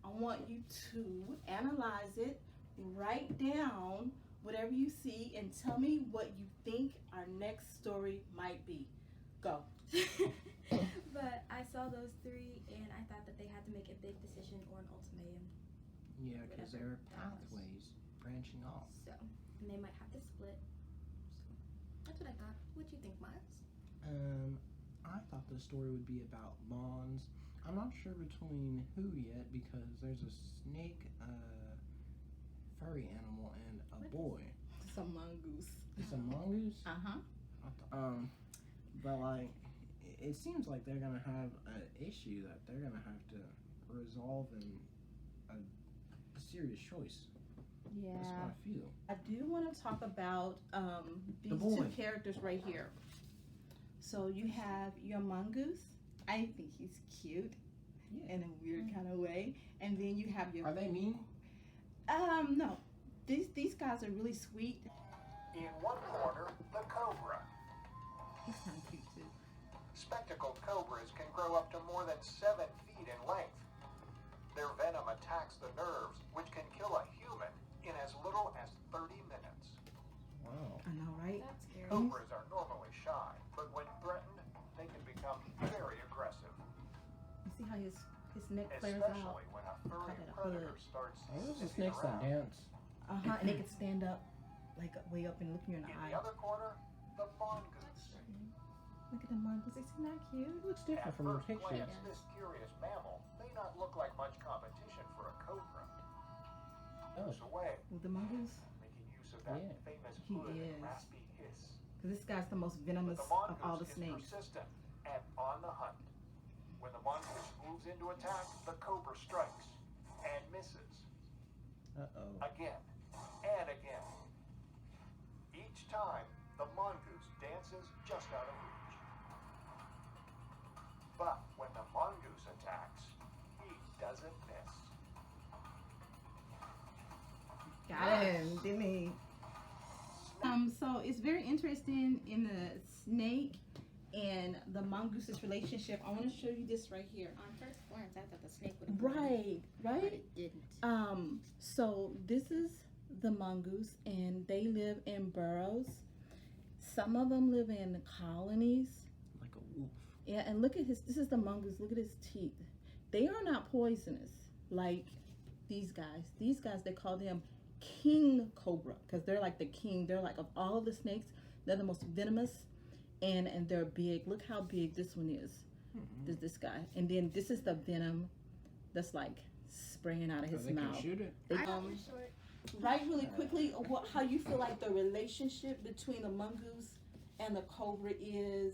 I want you to analyze it, write down whatever you see, and tell me what you think our next story might be. Go. But I saw those three and I thought that they had to make a big decision or an ultimatum. Yeah, because there are Whatever that was. pathways branching off. So, and they might have to split. So, that's what I thought. What do you think, Miles? I thought the story would be about lawns. I'm not sure between who yet because there's a snake, furry animal, and a boy. It's a mongoose. It's a mongoose? Uh-huh. But like, it seems like they're gonna have an issue that they're gonna have to resolve in a serious choice. That's what I feel. I do want to talk about these two characters right here. So you have your mongoose. I think he's cute in a weird kind of way. And then you have your... Are they mean? No. These guys are really sweet. In one corner, the cobra. He's kind of cute too. Spectacled cobras can grow up to more than 7 feet in length. Their venom attacks the nerves, which can kill a human in as little as 30 minutes. Wow. I know, right? That's scary. Cobras are normally shy, but when threatened, they can become very aggressive, You see how his neck flares out? especially when a furry Call it a predator hood. starts Are those the sniffing snakes that around. dance? Uh-huh, and they can stand up, like way up and look you in the In eye. the other corner, the mongoose. Look at the mongoose, isn't that cute? It looks different At from the first picture. glance, this curious mammal may not look like much competition for a cobra. Moves away, With the mongoose? making use of that Yeah. famous He hood is. and raspy hiss. Because this guy's the most But venomous the of all the mongoose is snakes. persistent and on the hunt. When the mongoose moves into attack, the cobra strikes and misses Uh-oh. again and again. Each time, the mongoose dances just out of reach. But when the mongoose attacks, he doesn't miss. Got him, didn't he? So it's very interesting in the snake and the mongoose's relationship. I want to show you this right here. On first glance, I thought the snake would have Right, but right? it didn't. So this is the mongoose, and they live in burrows. Some of them live in colonies. Like a wolf. Yeah, and look at this is the mongoose. Look at his teeth. They are not poisonous like these guys. These guys, they call them king cobra because they're like the king. They're like, of all the snakes, they're the most venomous, and they're big. Look how big this one is. This guy. And then this is the venom that's like spraying out of his they mouth. can shoot it. They- I thought it was short. Right, really quickly, how you feel like the relationship between the mongoose and the cobra is?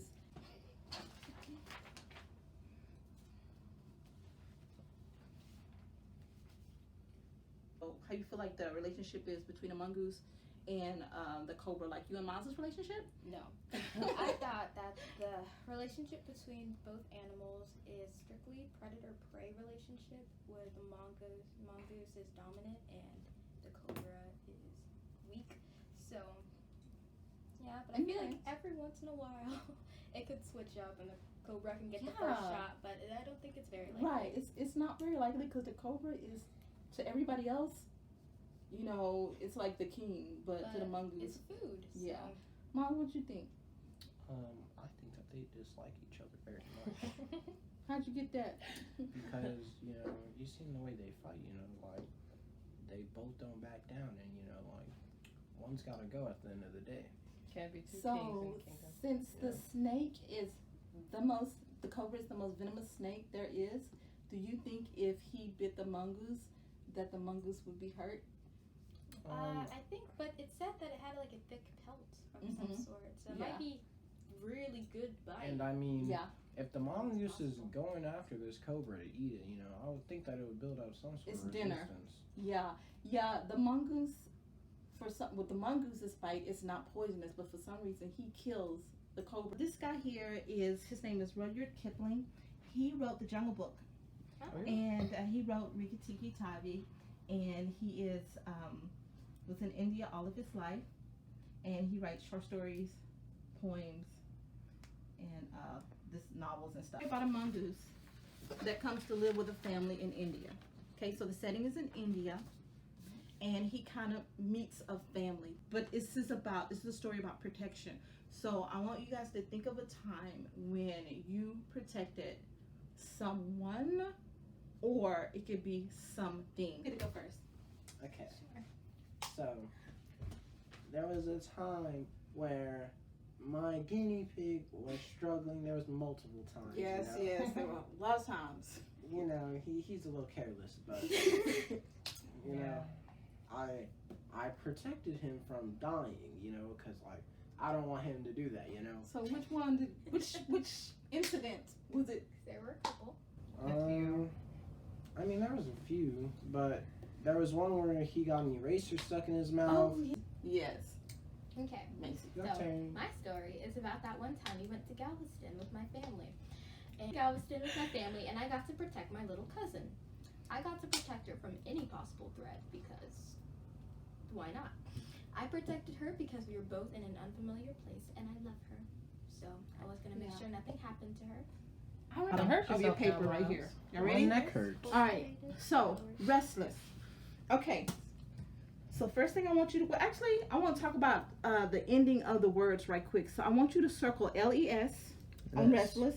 How you feel like the relationship is between the mongoose and the cobra, like you and Miles' relationship? No. I thought that the relationship between both animals is strictly predator-prey relationship, where the mongoose is dominant and the cobra is weak. So, yeah, but I feel like every once in a while it could switch up and the cobra can get the first shot, but I don't think it's very likely. Right, it's not very likely because the cobra is, to everybody else, you know, it's like the king, but to the mongoose, it's food. So. Yeah. Mom, what you think? I think that they dislike each other very much. How'd you get that? Because, you know, you seen the way they fight, you know, like, they both don't back down, and, you know, like, one's gotta go at the end of the day. Can't be two kings So, in the kingdom. since the snake is the cobra is the most venomous snake there is, do you think if he bit the mongoose, that the mongoose would be hurt? I think, but it said that it had like a thick pelt of some sort, so it might be really good bite. And I mean, Yeah. if the mongoose is going after this cobra to eat it, you know, I would think that it would build up some sort It's of dinner. resistance. Yeah. The mongoose, with the mongoose's bite, it's not poisonous, but for some reason he kills the cobra. This guy here his name is Rudyard Kipling. He wrote the Jungle Book, and he wrote Rikki Tikki Tavi, and he was in India all of his life, and he writes short stories, poems, and novels and stuff. About a mongoose that comes to live with a family in India. Okay, so the setting is in India, and he kind of meets a family. But this is a story about protection. So I want you guys to think of a time when you protected someone, or it could be something. I'm gonna go first. Okay. So, there was a time where my guinea pig was struggling. There was multiple times. Yes, you know? yes, there were a lot of times. You know, he's a little careless, but you know, I protected him from dying. You know, because like I don't want him to do that. You know. So which incident was it? There were a couple. I mean, there was a few, but there was one where he got an eraser stuck in his mouth. Oh, yes. Okay. Macy. Your So, turn. my story is about that one time we went to Galveston with my family. And I got to protect my little cousin. I got to protect her from any possible threat because why not? I protected her because we were both in an unfamiliar place and I love her. So I was going to make sure nothing happened to her. I have your paper right here. You My ready? neck hurts. All right. So restless. Okay. So first thing I want you to, well, actually, I want to talk about the ending of the words right quick. So I want you to circle LES on restless.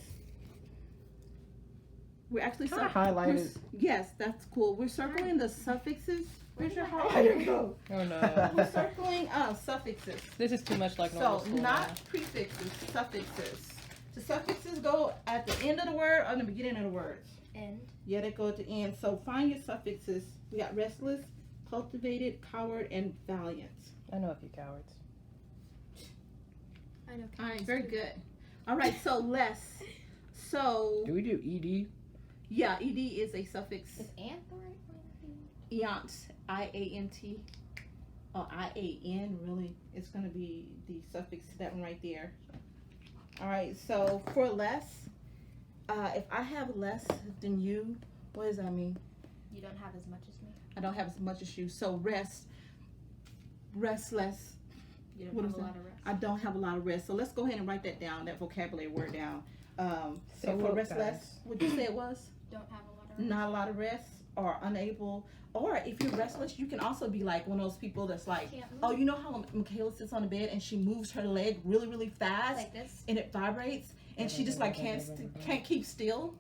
We're actually Can I highlight it? Yes, that's cool. We're circling the suffixes. Where's your highlighter go? Oh no. We're circling suffixes. This is too much like normal So school not math. prefixes, suffixes. The suffixes go at the end of the word or the beginning of the words. And Yeah, they go at the end. So find your suffixes. We got restless, cultivated, coward, and valiant. I know a few cowards. I know. All right, very good. All right, so less. So Do we do ED? yeah, ed is a suffix. Is ant the right one? Iant, I-A-N-T. Oh, I-A-N, really. It's going to be the suffix to that one right there. All right, so for less, if I have less than you, what does that mean? You don't have as much as me. I don't have as much as you. So restless. You don't What have is a that? lot of rest. I don't have a lot of rest. So let's go ahead and write that down, that vocabulary word down. So Say for what, restless, guys? what you say it was? Don't have a lot of rest. Not a lot of rest or unable. Or if you're restless, you can also be like one of those people that's like, Can't move. oh, you know how Michaela sits on the bed and she moves her leg really, really fast Like this. and it vibrates and she just like can't keep still?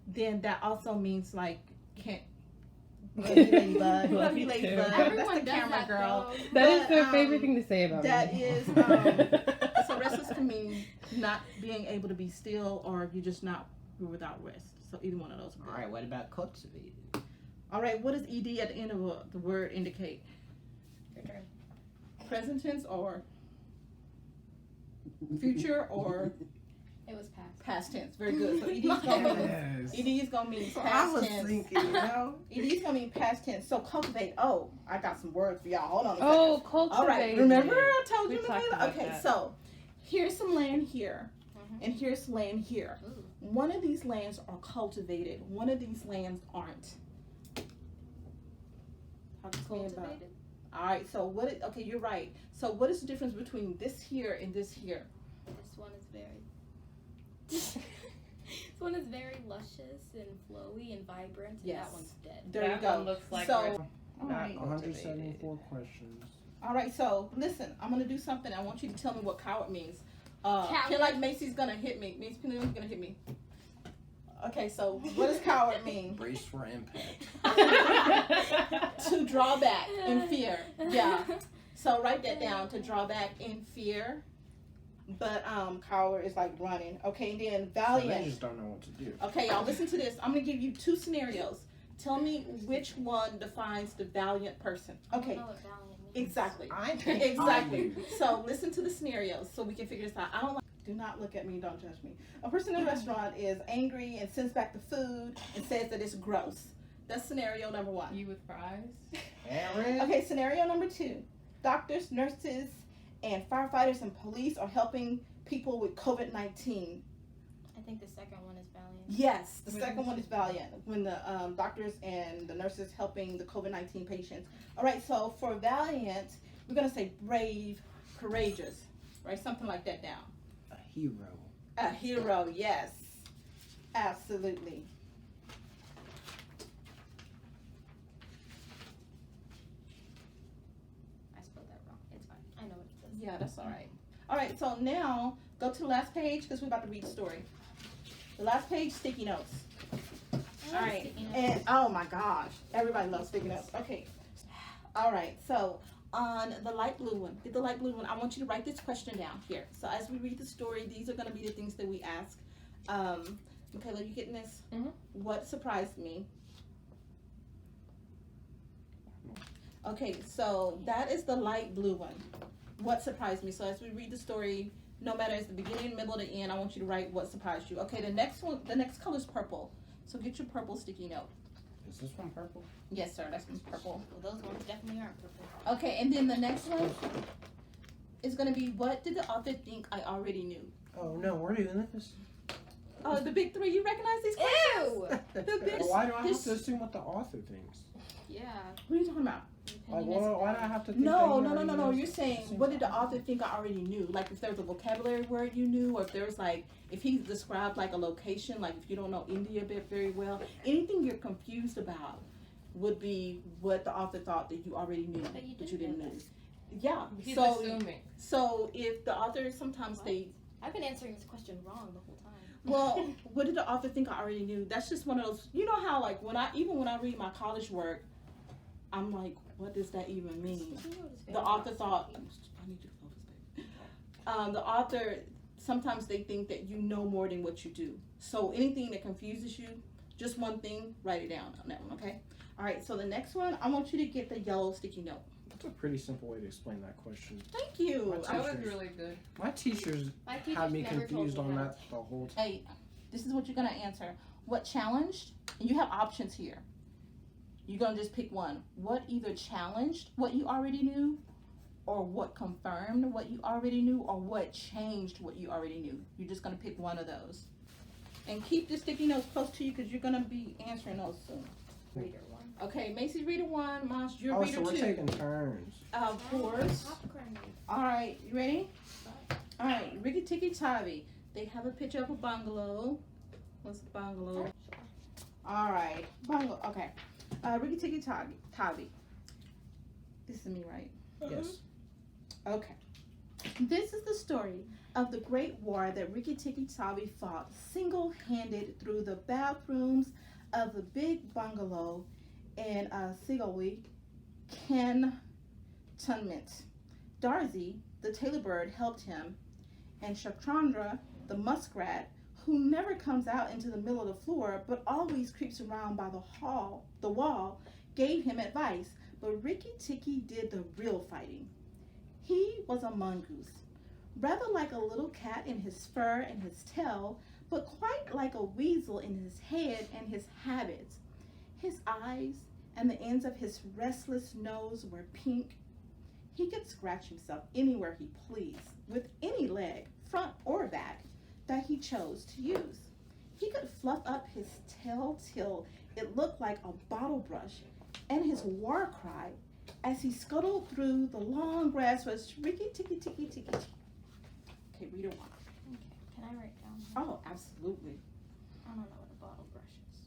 Then that also means like can't. Love you, Ladybug. Love you, Ladybug. That's Everyone the does camera that, girl. though. That is But, their favorite thing to say about that me. is, so restless can mean not being able to be still, or you're just not, you're without rest. So either one of those. All right. What about cultivated? All right. What does ed at the end of the word indicate? Your turn. Present tense or future or It was past. past tense? Very good. So ed is gonna mean, Yes. ed is gonna mean So I past was tense. thinking, you know. Ed is gonna mean past tense. So cultivate. Oh, I got some words for y'all. Hold on a Oh, second. cultivate. All right. Remember I told We you, talked Michaela? about Okay. that. So here's some land here, Mhm. and here's land here. Ooh. One of these lands are cultivated. One of these lands aren't. Talk to me about. Cultivated. All right. So okay, you're right. So what is the difference between this here and this here? This one is very. This one is very luscious and flowy and vibrant, and Yes. that one's dead. There That you go. one looks like So, we're all not right. 174 questions. All right. So listen, I'm gonna do something. I want you to tell me what coward means. Coward? Feel like Macy's gonna hit me. Macy's gonna hit me. Okay. So what does coward mean? Brace for impact. To draw back in fear. Yeah. So write that down. To draw back in fear. But coward is like running. Okay. And then So they valiant. just don't know what to do. Okay, y'all, listen to this. I'm gonna give you two scenarios. Tell me which one defines the valiant person. I don't Okay, know what valiant means. exactly. I think Exactly. I do. So listen to the scenarios so we can figure this out. I don't like. Do not look at me. Don't judge me. A person in a restaurant is angry and sends back the food and says that it's gross. That's scenario number one. You with fries? Aaron? Okay, scenario number two. Doctors, nurses, and firefighters and police are helping people with COVID-19. I think the second one is valiant. Yes, the second one is valiant. When the doctors and the nurses helping the COVID-19 patients. All right, so for valiant, we're gonna say brave, courageous, right? Something like that down. A hero. A hero, yes, absolutely. Yeah, that's all right. All right, so now go to the last page because we're about to read the story. The last page, sticky notes. All right, and oh my gosh, everybody loves sticky notes. Okay, all right, so on the light blue one, get the light blue one. I want you to write this question down here. So as we read the story, these are going to be the things that we ask. Michaela, you getting this? Mhm. What surprised me? Okay, so that is the light blue one. What surprised me? So as we read the story, no matter it's the beginning, middle, or the end, I want you to write what surprised you. Okay, the next one, the next color is purple. So get your purple sticky note. Is this one purple? Yes, sir, that's purple. Well, those ones definitely aren't purple. Okay, and then the next one is going to be, what did the author think I already knew? Oh no, we're doing this. Oh, the big three, you recognize these questions? Ew! big- Why do I have this- to assume what the author thinks? Yeah. What are you talking about? Like, why do I have to think No, that no, he no, no, already no. knows You're at saying, the same what did the time? author think I already knew? Like, if there was a vocabulary word you knew, or if there was like, if he described like a location, like if you don't know India very well, anything you're confused about would be what the author thought that you already knew, But you but you didn't didn't know know. this. Yeah. He's So, assuming. so if the author sometimes What? they, I've been answering this question wrong the whole time. well, what did the author think I already knew? That's just one of those. You know how like when I read my college work, I'm like, what does that even mean? The author thought, I need you to focus, baby. The author, sometimes they think that you know more than what you do. So anything that confuses you, just one thing, write it down on that one, okay? All right, so the next one, I want you to get the yellow sticky note. That's a pretty simple way to explain that question. Thank you. My That was teachers- really good. My teachers My teachers had me never told confused me on how that the whole time. Hey, this is what you're gonna answer. What challenged? And you have options here. You're gonna just pick one. What either challenged what you already knew, or what confirmed what you already knew, or what changed what you already knew. You're just gonna pick one of those. And keep the sticky notes close to you because you're gonna be answering those soon. Reader one. Okay, Macy's reader one, Moss, you're Oh, reader so we're two. taking turns. Of course. Popcorn. All right, you ready? All right, Ricky Tikki Tavi. They have a picture of a bungalow. What's a bungalow? All right, bungalow. Okay, Ricky Tikki Tavi. This is me, right? Yes. Okay. This is the story of the Great War that Ricky Tikki Tavi fought single-handed through the bathrooms of the big bungalow in Sigawi cantonment. Darzi, the tailor bird, helped him, and Shakchandra, the muskrat, who never comes out into the middle of the floor but always creeps around by the wall, gave him advice. But Ricky Tikki did the real fighting. He was a mongoose, rather like a little cat in his fur and his tail, but quite like a weasel in his head and his habits. His eyes and the ends of his restless nose were pink. He could scratch himself anywhere he pleased, with any leg, front or back, that he chose to use. He could fluff up his tail till it looked like a bottle brush, and his war cry as he scuttled through the long grass was Ricky Tikki Tikki Tikki. Okay, reader one. Okay. Can I write down? Oh, absolutely. I don't know what a bottle brush is.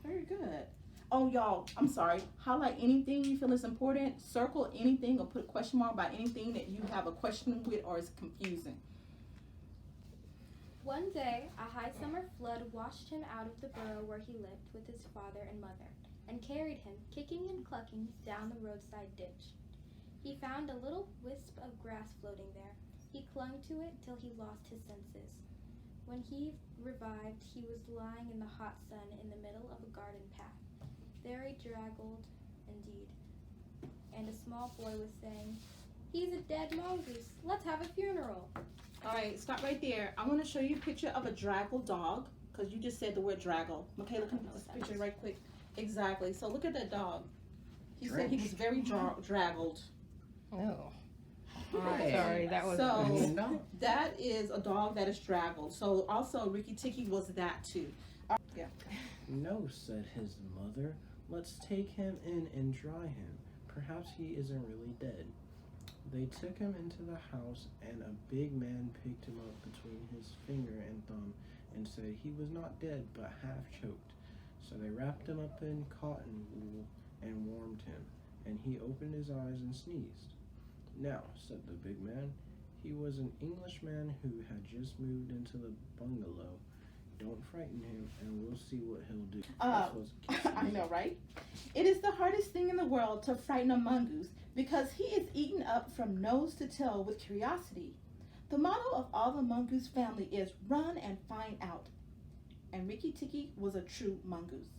Very good. Oh, y'all, I'm sorry. Highlight anything you feel is important. Circle anything or put a question mark by anything that you have a question with or is confusing. One day, a high summer flood washed him out of the burrow where he lived with his father and mother, and carried him, kicking and clucking, down the roadside ditch. He found a little wisp of grass floating there. He clung to it till he lost his senses. When he revived, he was lying in the hot sun in the middle of a garden path, very draggled indeed, and a small boy was saying, "He's a dead mongoose. Let's have a funeral." All right, stop right there. I want to show you a picture of a draggle dog because you just said the word draggle. Michaela, can you put this picture right quick? Exactly. So look at that dog. He said he was very draggled. Oh. Hey. Sorry, that was. So- No. That is a dog that is draggled. So also Ricky Tikki was that too. No, said his mother. Let's take him in and dry him. Perhaps he isn't really dead. They took him into the house, and a big man picked him up between his finger and thumb and said he was not dead but half choked. So they wrapped him up in cotton wool and warmed him, and he opened his eyes and sneezed. Now, said the big man, He was an Englishman who had just moved into the bungalow. Don't frighten him, and we'll see what he'll do. This was I know, right? It is the hardest thing in the world to frighten a mongoose because he is eaten up from nose to tail with curiosity. The motto of all the mongoose family is run and find out. And Rikki Tikki was a true mongoose.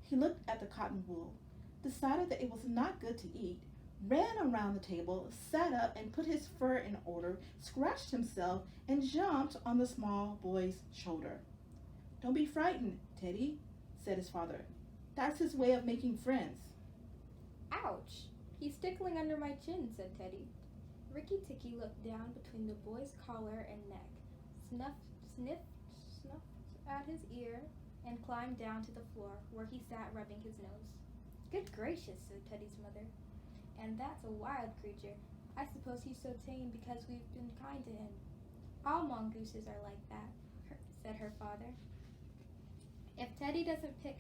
He looked at the cotton wool, decided that it was not good to eat, ran around the table, sat up and put his fur in order, scratched himself, and jumped on the small boy's shoulder. Don't be frightened, Teddy, said his father. That's his way of making friends. Ouch! He's tickling under my chin, said Teddy. Rikki Tikki looked down between the boy's collar and neck, sniffed at his ear, and climbed down to the floor where he sat rubbing his nose. Good gracious, said Teddy's mother. And that's a wild creature. I suppose he's so tame because we've been kind to him. All mongooses are like that, said her father. If Teddy doesn't pick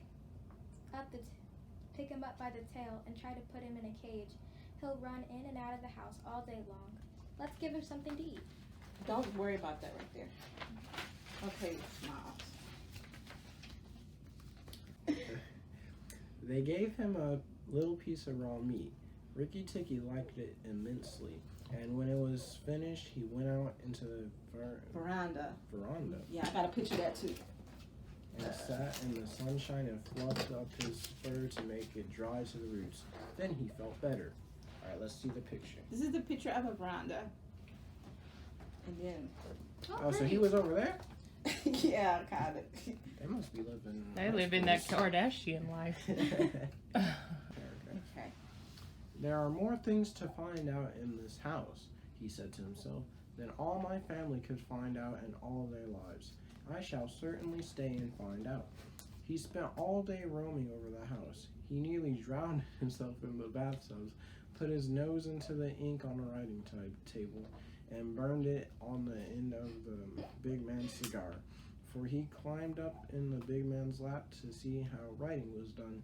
him up by the tail and try to put him in a cage, he'll run in and out of the house all day long. Let's give him something to eat. Don't worry about that right there. Okay, Miles. They gave him a little piece of raw meat. Rikki Tikki liked it immensely, and when it was finished, he went out into the Veranda. Yeah, I got a picture of that too. And sat in the sunshine and fluffed up his fur to make it dry to the roots. Then he felt better. All right, let's see the picture. This is the picture of a veranda. And then... Oh, so he was over there? Yeah, kind of. They must be living... They live in that Kardashian life. Okay. There are more things to find out in this house, he said to himself, than all my family could find out in all their lives. I shall certainly stay and find out. He spent all day roaming over the house. He nearly drowned himself in the bathtubs, put his nose into the ink on a writing table, and burned it on the end of the big man's cigar. For he climbed up in the big man's lap to see how writing was done.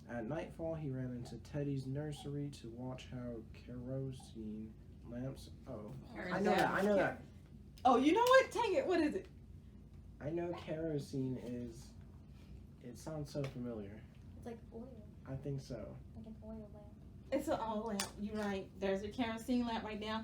At nightfall, he ran into Teddy's nursery to watch how kerosene lamps... Oh, I know that. Oh, you know what? Dang it, what is it? I know kerosene is... It sounds so familiar. It's like oil, I think so. like an oil lamp. It's an oil lamp. You're right. There's a kerosene lamp right now.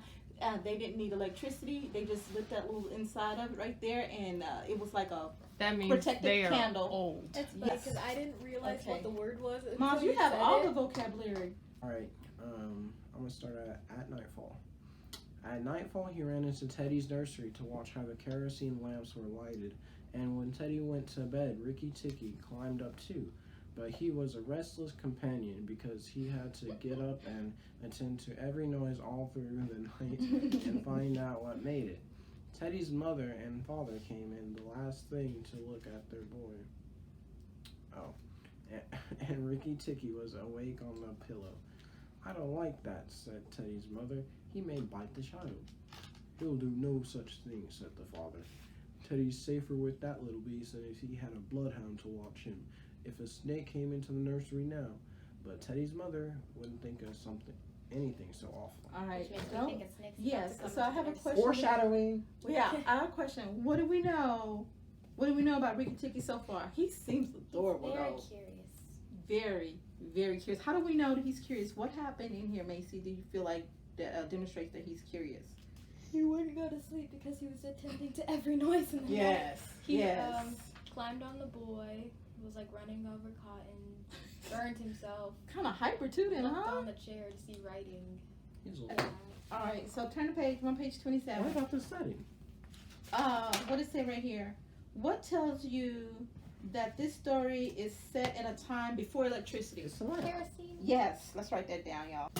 They didn't need electricity. They just lit that little inside of it right there, and it was like a That means protected they are candle. old. It's funny Yes. because I didn't realize Okay. what the word was. Mom, until you have said all it. the vocabulary. All right, I'm going to start at nightfall. At nightfall, he ran into Teddy's nursery to watch how the kerosene lamps were lighted, and when Teddy went to bed, Rikki Tikki climbed up too. But he was a restless companion because he had to get up and attend to every noise all through the night and find out what made it. Teddy's mother and father came in the last thing to look at their boy. And Rikki Tikki was awake on the pillow. I don't like that, said Teddy's mother. He may bite the child. He'll do no such thing, said the father. Teddy's safer with that little beast than if he had a bloodhound to watch him. If a snake came into the nursery now, but Teddy's mother wouldn't think of anything so awful. All right. Which makes me Don't- think a snake's about Yes. to come So I into have a the question. Foreshadowing. Well, yeah, I have a question. What do we know? What do we know about Rikki Tikki so far? He seems adorable, Very though. curious. Very, very curious. How do we know that he's curious? What happened in here, Macy? Do you feel like that demonstrates that he's curious? He wouldn't go to sleep because he was attending to every noise in the house. Yes. He Yes. climbed on the boy, was like running over cotton, burned himself, Kind of hyper too, then, looked huh? on the chair to see writing. He's a Uh, little. All right. So turn the page. We're on page 27. What about the setting? What does it say right here? What tells you that this story is set in a time before electricity? It's a lamp. kerosene. Yes, let's write that down, y'all.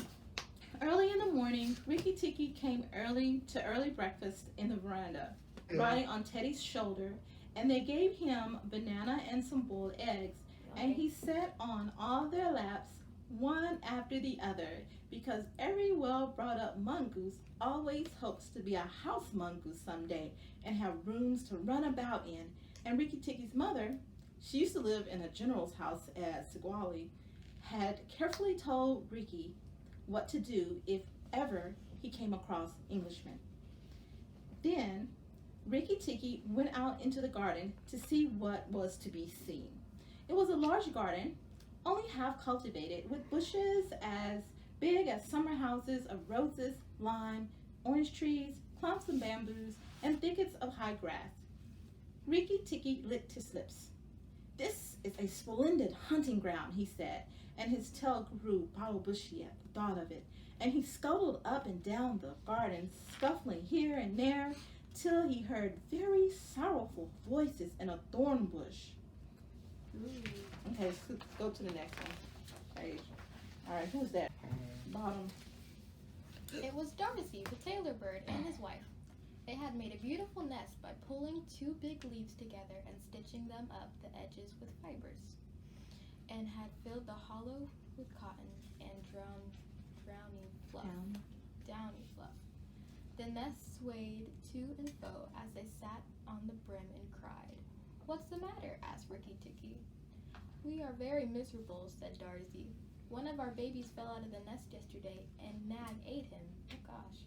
Early in the morning, Rikki Tikki came to early breakfast in the veranda, riding on Teddy's shoulder, and they gave him banana and some boiled eggs, and he sat on all their laps, one after the other, because every well-brought-up mongoose always hopes to be a house mongoose someday and have rooms to run about in. And Rikki Tikki's mother, she used to live in a general's house at Sigwali, had carefully told Rikki what to do if ever he came across Englishmen. Then Rikki Tikki went out into the garden to see what was to be seen. It was a large garden, only half cultivated, with bushes as big as summer houses of roses, lime, orange trees, clumps of bamboos, and thickets of high grass. Rikki Tikki licked his lips. "This is a splendid hunting ground," he said, and his tail grew bottle bushy at the thought of it, and he scuttled up and down the garden, scuffling here and there, till he heard very sorrowful voices in a thorn bush. Okay, let's go to the next one. Page. All right, who's that? Bottom. It was Darcy, the tailor bird, and his wife. They had made a beautiful nest by pulling 2 big leaves together and stitching them up the edges with fibers, and had filled the hollow with cotton and downy fluff. The nest swayed to and fro as they sat on the brim and cried. "What's the matter?" asked Rikki Tikki. "We are very miserable," said Darcy. "One of our babies fell out of the nest yesterday, and Nag ate him." "Oh gosh."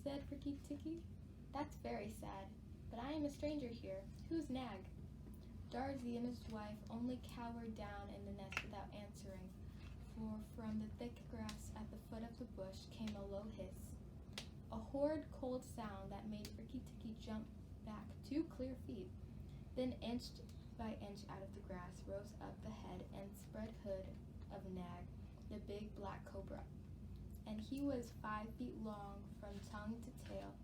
Said Rikki Tikki. "That's very sad, but I am a stranger here. Who's Nag?" Darcy and his wife only cowered down in the nest without answering, for from the thick grass at the foot of the bush came a low hiss, a horrid cold sound that made Rikki Tikki jump back 2 clear feet. Then inch by inch out of the grass rose up the head and spread hood of Nag, the big black cobra, and he was 5 feet long from tongue to tail.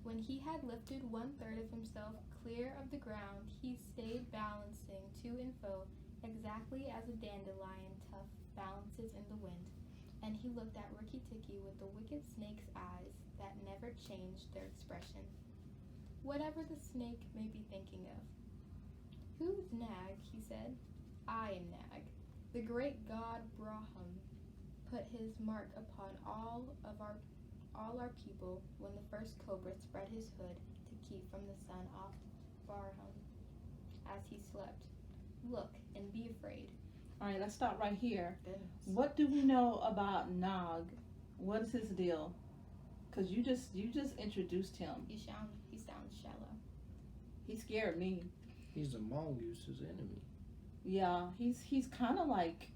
When he had lifted 1/3 of himself clear of the ground, he stayed balancing to and fro exactly as a dandelion tuft balances in the wind, and he looked at Rikki Tikki with the wicked snake's eyes that never changed their expression, whatever the snake may be thinking of. "Who's Nag?" he said. "I am Nag. The great god Braham put his mark upon all our people when the first cobra spread his hood to keep from the sun off Braham as he slept. Look and be afraid." All right, let's stop right here. Goodness. What do we know about Nag? What is his deal? Because you just introduced him. He sounds shallow. He scared me. He's a mongoose's enemy. Yeah, he's kind of like.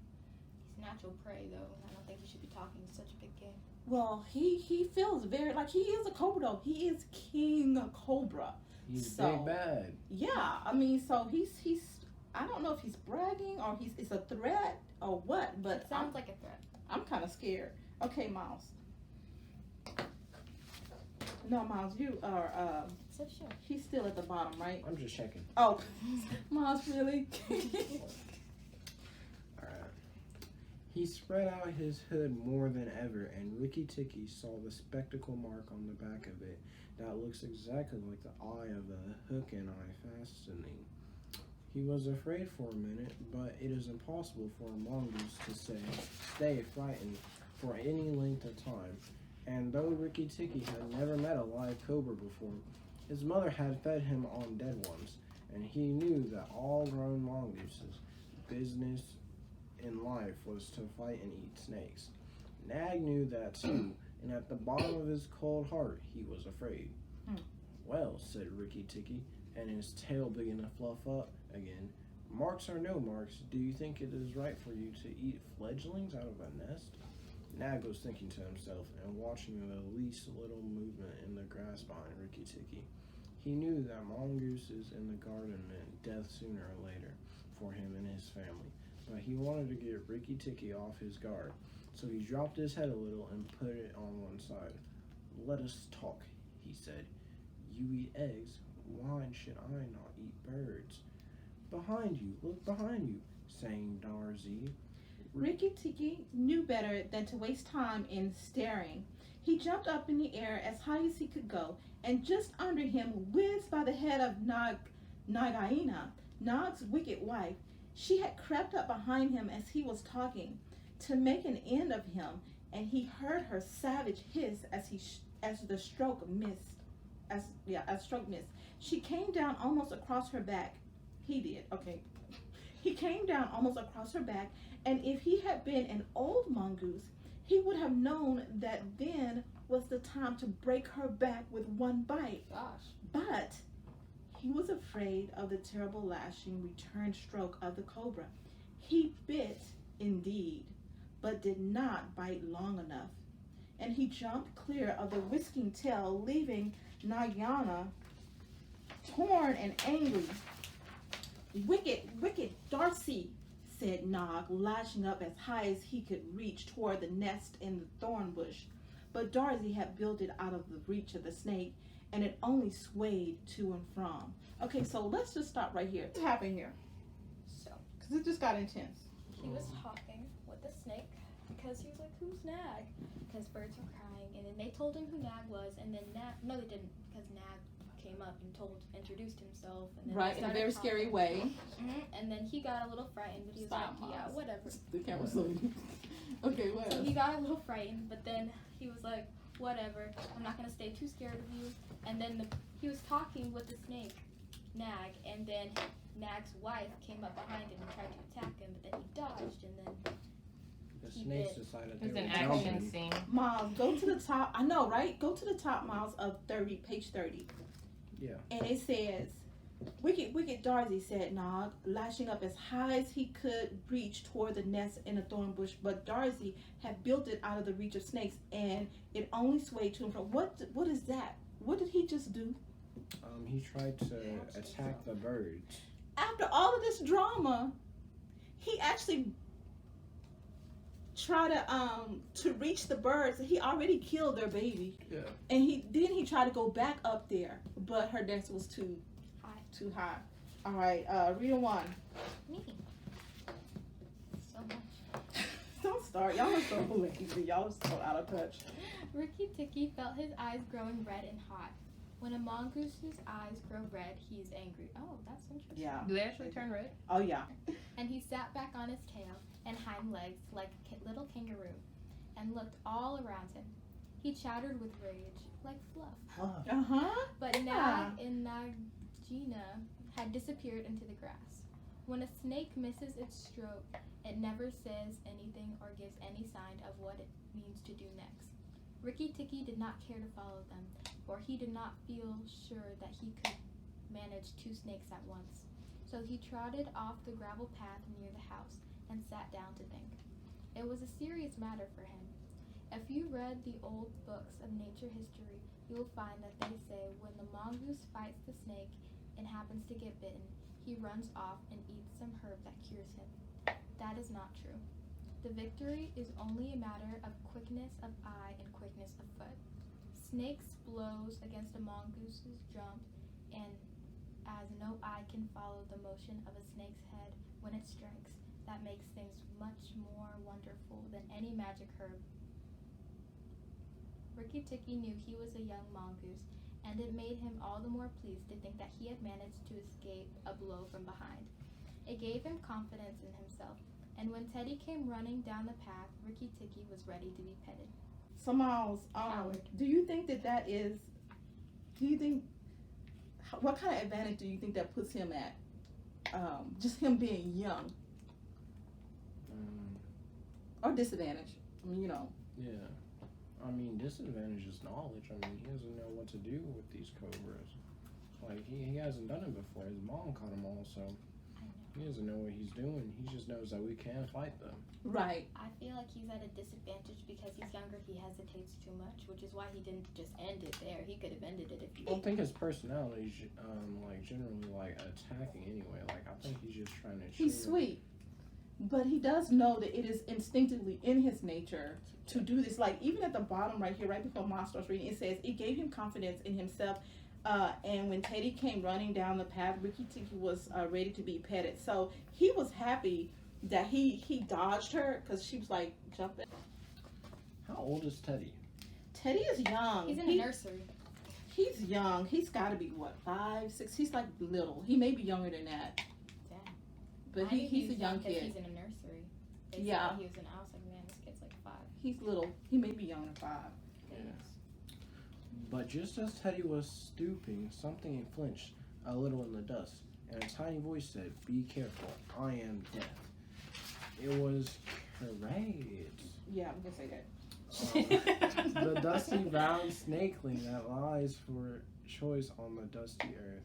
He's natural prey, though. I don't think he should be talking to such a big game. Well, he feels very like he is a cobra though. He is king cobra. He's So- big bad. Yeah, I mean, so he's I don't know if he's bragging or it's a threat or what, but It sounds like a threat. I'm kind of scared. Okay, Miles. No, Miles, you are. So sure. He's still at the bottom, right? I'm just checking. Oh, Miles, really? Alright. He spread out his hood more than ever, and Rikki Tikki saw the spectacle mark on the back of it that looks exactly like the eye of a hook and eye fastening. He was afraid for a minute, but it is impossible for a mongoose to stay frightened for any length of time. And though Rikki Tikki had never met a live cobra before, his mother had fed him on dead ones, and he knew that all grown mongooses' business in life was to fight and eat snakes. Nag knew that too, and at the bottom of his cold heart, he was afraid. "Well," said Rikki Tikki, and his tail began to fluff up again. "Marks or no marks, do you think it is right for you to eat fledglings out of a nest?" Nag was thinking to himself and watching the least little movement in the grass behind Rikki Tikki. He knew that mongooses in the garden meant death sooner or later for him and his family, but he wanted to get Rikki Tikki off his guard, so he dropped his head a little and put it on one side. "Let us talk," he said. "You eat eggs. Why should I not eat birds?" "Behind you, look behind you," sang Darcy. Rikki Tikki knew better than to waste time in staring. He jumped up in the air as high as he could go, and just under him whizzed by the head of Nagaina, Nag's wicked wife. She had crept up behind him as he was talking to make an end of him, and he heard her savage hiss as the stroke missed. As stroke missed. She came down almost across her back. He did. Okay. He came down almost across her back, and if he had been an old mongoose, he would have known that then was the time to break her back with one bite. Gosh. But he was afraid of the terrible lashing return stroke of the cobra. He bit, indeed, but did not bite long enough. And he jumped clear of the whisking tail, leaving Nayana torn and angry. Wicked, wicked Darcy, said Nog, lashing up as high as he could reach toward the nest in the thorn bush. But Darcy had built it out of the reach of the snake, and it only swayed to and from. Okay, so let's just stop right here. What happened here? So Because it just got intense. he was talking with the snake because he was like, "Who's Nag?" Because birds were crying, and then they told him who Nag was, and then no, they didn't, because Nag came up and introduced himself, and then Right, in a very scary way. And then he got a little frightened, but he was Stop, like, "Yeah, Miles. whatever." The camera's on. Okay, what So else? he got a little frightened, but then he was like, "Whatever, I'm not gonna stay too scared of you." And then he was talking with the snake, Nag, and then Nag's wife came up behind him and tried to attack him, but then he dodged, and then The He snakes did. decided It they was were an action jumping. scene. Miles, go to the top. I know, right? Go to the top, Miles, of 30, page 30. Yeah. And it says, wicked, wicked Darcy, said Nog, lashing up as high as he could reach toward the nest in a thorn bush. But Darcy had built it out of the reach of snakes, and it only swayed to and from. What is that? What did he just do? He tried to attack the birds. After all of this drama, he actually tried to reach the birds. He already killed their baby. Yeah. And he tried to go back up there, but her nest was too high. All right, read one. me. So much. Don't start. Y'all are so lazy. Y'all are so out of touch. Ricky Ticky felt his eyes growing red and hot. When a mongoose's eyes grow red, he is angry. Oh, that's interesting. Yeah. Do they actually turn red? Oh yeah. And he sat back on his tail and hind legs like a little kangaroo and looked all around him. He chattered with rage, like Fluff. Uh-huh. But Yeah. Nag and Nagina had disappeared into the grass. When a snake misses its stroke, it never says anything or gives any sign of what it means to do next. Ricky Ticky did not care to follow them, for he did not feel sure that he could manage two snakes at once. So he trotted off the gravel path near the house and sat down to think. It was a serious matter for him. If you read the old books of nature history, you will find that they say when the mongoose fights the snake and happens to get bitten, he runs off and eats some herb that cures him. That is not true. The victory is only a matter of quickness of eye and quickness of foot. Snake's blows against a mongoose's jump, and as no eye can follow the motion of a snake's head when it strikes, that makes things much more wonderful than any magic herb. Ricky Ticky knew he was a young mongoose, and it made him all the more pleased to think that he had managed to escape a blow from behind. It gave him confidence in himself, and when Teddy came running down the path, Ricky Ticky was ready to be petted. So Miles, Coward. do you think that is? Do you think? What kind of advantage do you think that puts him at? Just him being young, or disadvantage? I mean, Yeah. I mean, disadvantage is knowledge. I mean, he doesn't know what to do with these cobras. Like, he hasn't done it before. His mom caught them all, so he doesn't know what he's doing. He just knows that we can't fight them. Right. I feel like he's at a disadvantage because he's younger, he hesitates too much, which is why he didn't just end it there. He could have ended it if he I don't think his personality is, like, generally, like, attacking anyway. Like, I think he's just trying to He's chill. sweet, but he does know that it is instinctively in his nature to do this. Like, even at the bottom right here, right before Mom starts reading, it says it gave him confidence in himself. And when Teddy came running down the path, Ricky Ticky was ready to be petted. So he was happy that he dodged her because she was like jumping. How old is Teddy? Teddy is young. He's in a nursery. He's young. He's got to be what, 5, 6? He's like little. He may be younger than that. Damn. But I knew he's a was young 'cause kid. He's in a nursery. They said Yeah. that he was in. I was like, man, this kid's like 5. He's little. He may be younger than 5. But just as Teddy was stooping, something flinched a little in the dust, and a tiny voice said, "Be careful, I am death." It was Courage. Yeah, I'm gonna say that. the dusty brown snakeling that lies for choice on the dusty earth,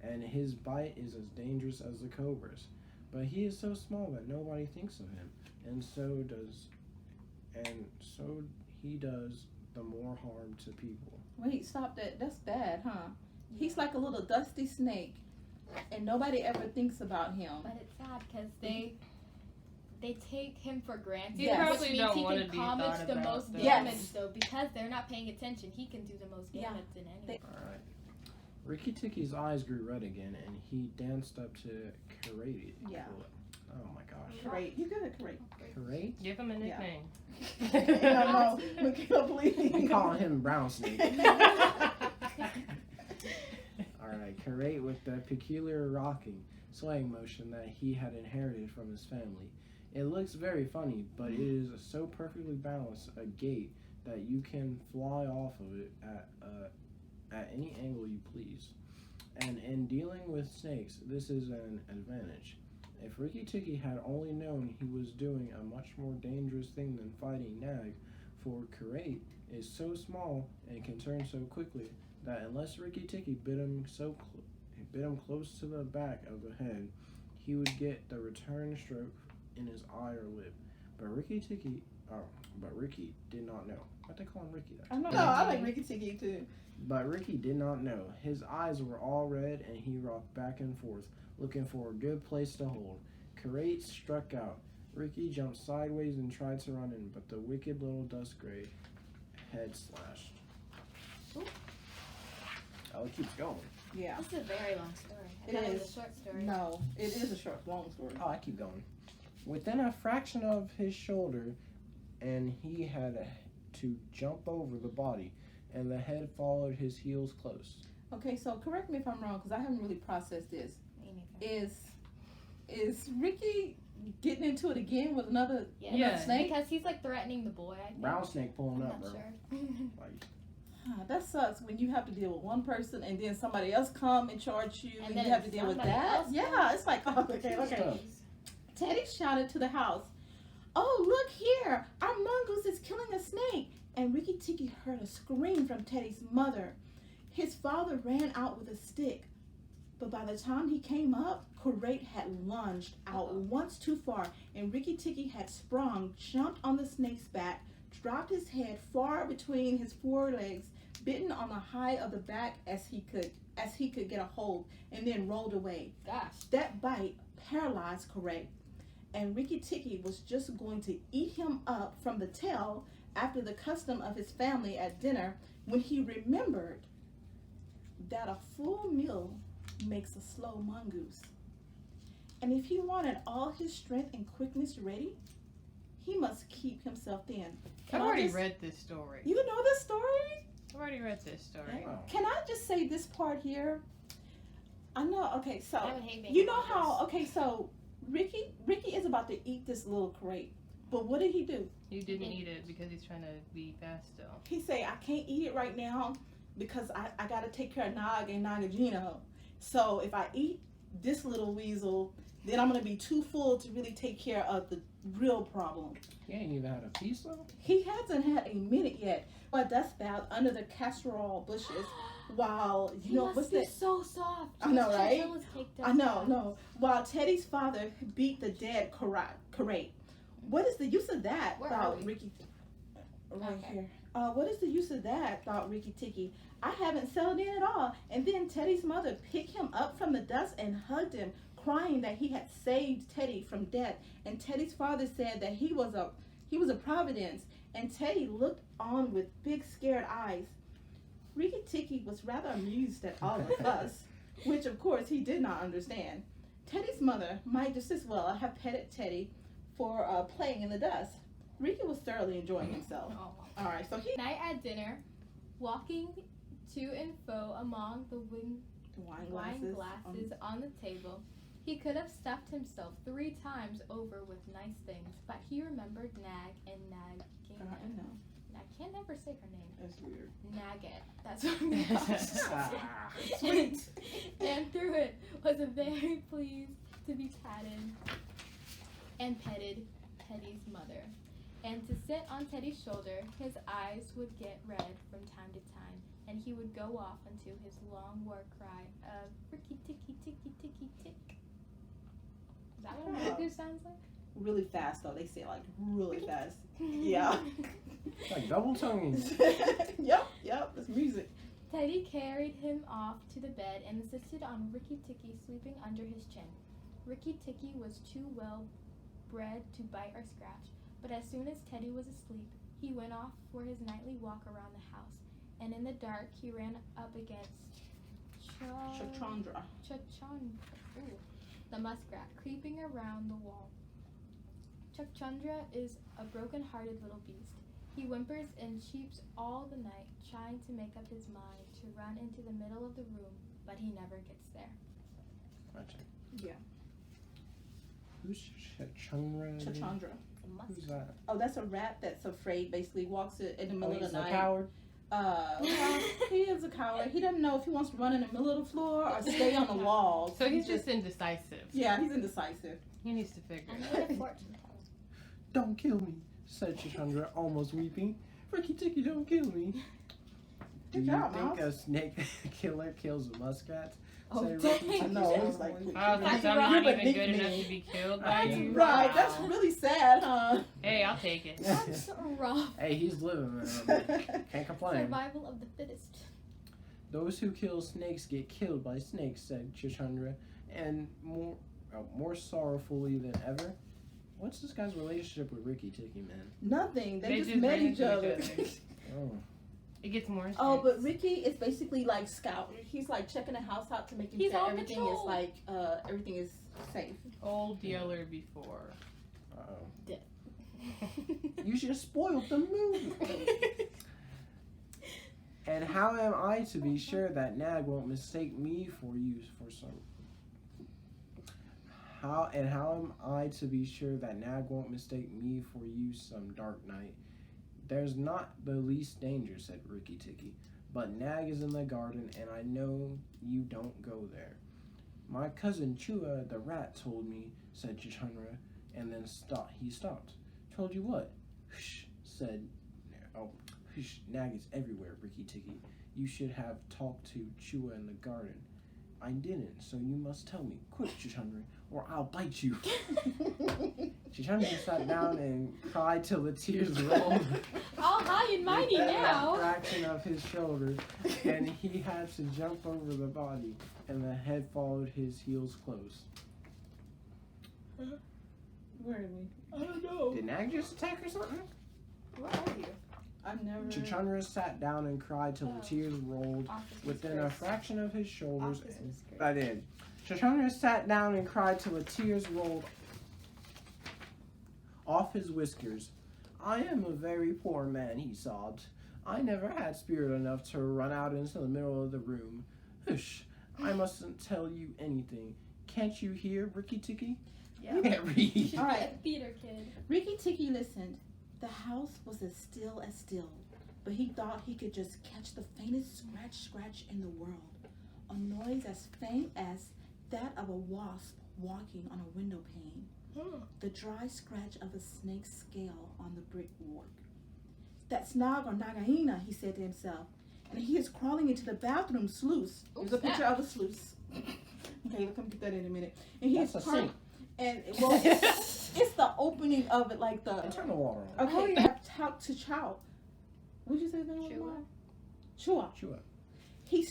and his bite is as dangerous as the cobra's. But he is so small that nobody thinks of him, and so he does the more harm to people. Wait, stop that. That's bad, huh? He's like a little dusty snake, and nobody ever thinks about him. But it's sad because they take him for granted. Yes. Probably Which means don't he wanna can be accomplish thought the about most though. damage, Yes. though, because they're not paying attention. He can do the most Yeah. damage than anyone. Alright. Ricky Tikki's eyes grew red again, and he danced up to Karate. Yeah. Oh my gosh. Great. You good, great. Karate? Give him a nickname. No, Mikhail, please. I'm calling him Brown Snake. Alright, Karate with the peculiar rocking, swaying motion that he had inherited from his family. It looks very funny, but it is so perfectly balanced a gait that you can fly off of it at any angle you please. And in dealing with snakes, this is an advantage. If Ricky Tikki had only known he was doing a much more dangerous thing than fighting Nag, for Karate is so small and can turn so quickly that unless Ricky Tikki bit him close to the back of the head, he would get the return stroke in his eye or lip. But Ricky did not know. What they call him Ricky? I know. I like Ricky Tikki too. But Ricky did not know. His eyes were all red, and he rocked back and forth, looking for a good place to hold. Karate struck out. Ricky jumped sideways and tried to run in, but the wicked little dust gray head slashed. Ooh. Oh, it keeps going. Yeah. This is a very long story. I It thought was is. a short story. No, it is a short, long story. Oh, I keep going. Within a fraction of his shoulder, and he had to jump over the body, and the head followed his heels close. Okay, so correct me if I'm wrong, because I haven't really processed this. Me neither. Is Ricky getting into it again with another Yeah. snake? Because he's like threatening the boy, I think. Brown snake pulling I'm up, not bro. sure. Like, That sucks when you have to deal with one person and then somebody else come and charge you and then you have to deal with somebody that. else Yeah, comes. it's like, oh, okay. Stuff. Teddy shouted to the house, "Oh, look here! Our mongoose is killing a snake!" And Ricky Tikki heard a scream from Teddy's mother. His father ran out with a stick, but by the time he came up, Karate had lunged out once too far, and Ricky Tikki had sprung, jumped on the snake's back, dropped his head far between his forelegs, bitten on the height of the back as he could get a hold, and then rolled away. Gosh. That bite paralyzed Karate, and Ricky Tikki was just going to eat him up from the tail after the custom of his family at dinner when he remembered that a full meal makes a slow mongoose. And if he wanted all his strength and quickness ready, he must keep himself thin. I've already read this story. You know this story? I've already read this story. wow. Can I just say this part here? I know, okay, so I would hate making you know mongoose. how, okay, so Ricky is about to eat this little crate, but what did he do? He didn't eat it because he's trying to be fast still. He say, I can't eat it right now because I got to take care of Nog and Nagagino. So if I eat this little weasel, then I'm going to be too full to really take care of the real problem. He ain't even had a piece though. He hasn't had a minute yet. A dust bath under the casserole bushes while, He must be so soft. I know, His right? chinchillas take I know, no. While Teddy's father beat the dead Karate. What is the use of that? Where thought are we? Ricky. Right Okay. here. What is the use of that? Thought Ricky Tikki. I haven't settled in at all. And then Teddy's mother picked him up from the dust and hugged him, crying that he had saved Teddy from death. And Teddy's father said that he was a providence. And Teddy looked on with big scared eyes. Ricky Tikki was rather amused at all of us, which of course he did not understand. Teddy's mother might just as well have petted Teddy for playing in the dust. Ricky was thoroughly enjoying himself. Oh. All right, so he Night at dinner, walking to and fro among the wine wine glasses. glasses on the table. He could have stuffed himself 3 times over with nice things, but he remembered Nag and I Nagina. know. I can't never say her name. That's weird. Nagget. That's what Sweet. and through it was a very pleased to be patted and petted Teddy's mother, and to sit on Teddy's shoulder, his eyes would get red from time to time, and he would go off into his long war cry of Ricky ticky ticky ticky tick. Is that what a mongoose sounds like? Really fast though. They say it like really fast. Yeah. Like double tonguing. Yep. It's music. Teddy carried him off to the bed and insisted on Ricky Ticky sleeping under his chin. Ricky Ticky was too well bred to bite or scratch, but as soon as Teddy was asleep, he went off for his nightly walk around the house, and in the dark he ran up against Chachandra. The muskrat, creeping around the wall. Chachandra is a broken-hearted little beast. He whimpers and cheeps all the night, trying to make up his mind to run into the middle of the room, but he never gets there. Gotcha. Yeah. Who's Chachandra? Chachandra. Who's that? Oh, that's a rat that's afraid. Basically, walks in the middle of He's the a night. coward. Well, he is a coward. He doesn't know if he wants to run in the middle of the floor or stay on the wall. So he's just indecisive. Yeah, he's indecisive. He needs to figure And it he out. had a fortune teller. Don't kill me, said Chachandra, almost weeping. Ricky Ticky, don't kill me. Do Good you job, think Mouse. a snake killer kills a muskrat? Oh, Said dang. Ricky Ticky. I know. It was like, Oh, That's since I'm not right. even good enough to be killed by you. right. That's Wow. really sad, huh? Hey, I'll take it. That's rough. Hey, he's living, man. Can't complain. Survival of the fittest. Those who kill snakes get killed by snakes, said Chachandra, and more sorrowfully than ever. What's this guy's relationship with Ricky Ticky, man? Nothing. They just just met ran each into other. Oh, It gets more intense. Oh, but Ricky is basically like scout. He's like checking the house out to make He's sure on everything patrol. is like everything is safe. Old Yeller before. uh-oh. You just spoiled the movie. And how am I to be sure that Nag won't mistake me for you for some? How am I to be sure that Nag won't mistake me for you some dark night? There's not the least danger, said Ricky Ticky, but Nag is in the garden, and I know you don't go there. My cousin Chua the rat told me, said Chachandra, and then he stopped. Told you what? Shh, said. Oh, shh, Nag is everywhere, Ricky Ticky. You should have talked to Chua in the garden. I didn't, so you must tell me. Quick, Chachandra, or I'll bite you. Chachandra sat down and cried till the tears rolled. All high and mighty With now. a fraction of his shoulders, and he had to jump over the body, and the head followed his heels close. Where are we? I don't know. Did Nag just attack or something? Where are you? I've never. Chachandra sat down and cried till the tears rolled Off his within a whiskers. fraction of his shoulders. Off his whiskers. I did. Chachandra sat down and cried till the tears rolled off his whiskers. I am a very poor man, he sobbed. I never had spirit enough to run out into the middle of the room. Hush, I mustn't tell you anything. Can't you hear, Ricky Ticky? Yeah. You can't read. All right. Theater kid. Ricky Ticky listened. The house was as still, but he thought he could just catch the faintest scratch in the world. A noise as faint as that of a wasp walking on a window pane. The dry scratch of a snake's scale on the brickwork. That's Nag or Nagaina, he said to himself. And he is crawling into the bathroom sluice. There's a picture of a sluice. Okay, we'll come get that in a minute. And That's a sink. And well, it's the opening of it, like the. And turn the water on. Okay, Oh, yeah. talk to Chow. What'd you say that was? Chua. Chua. Chew up. He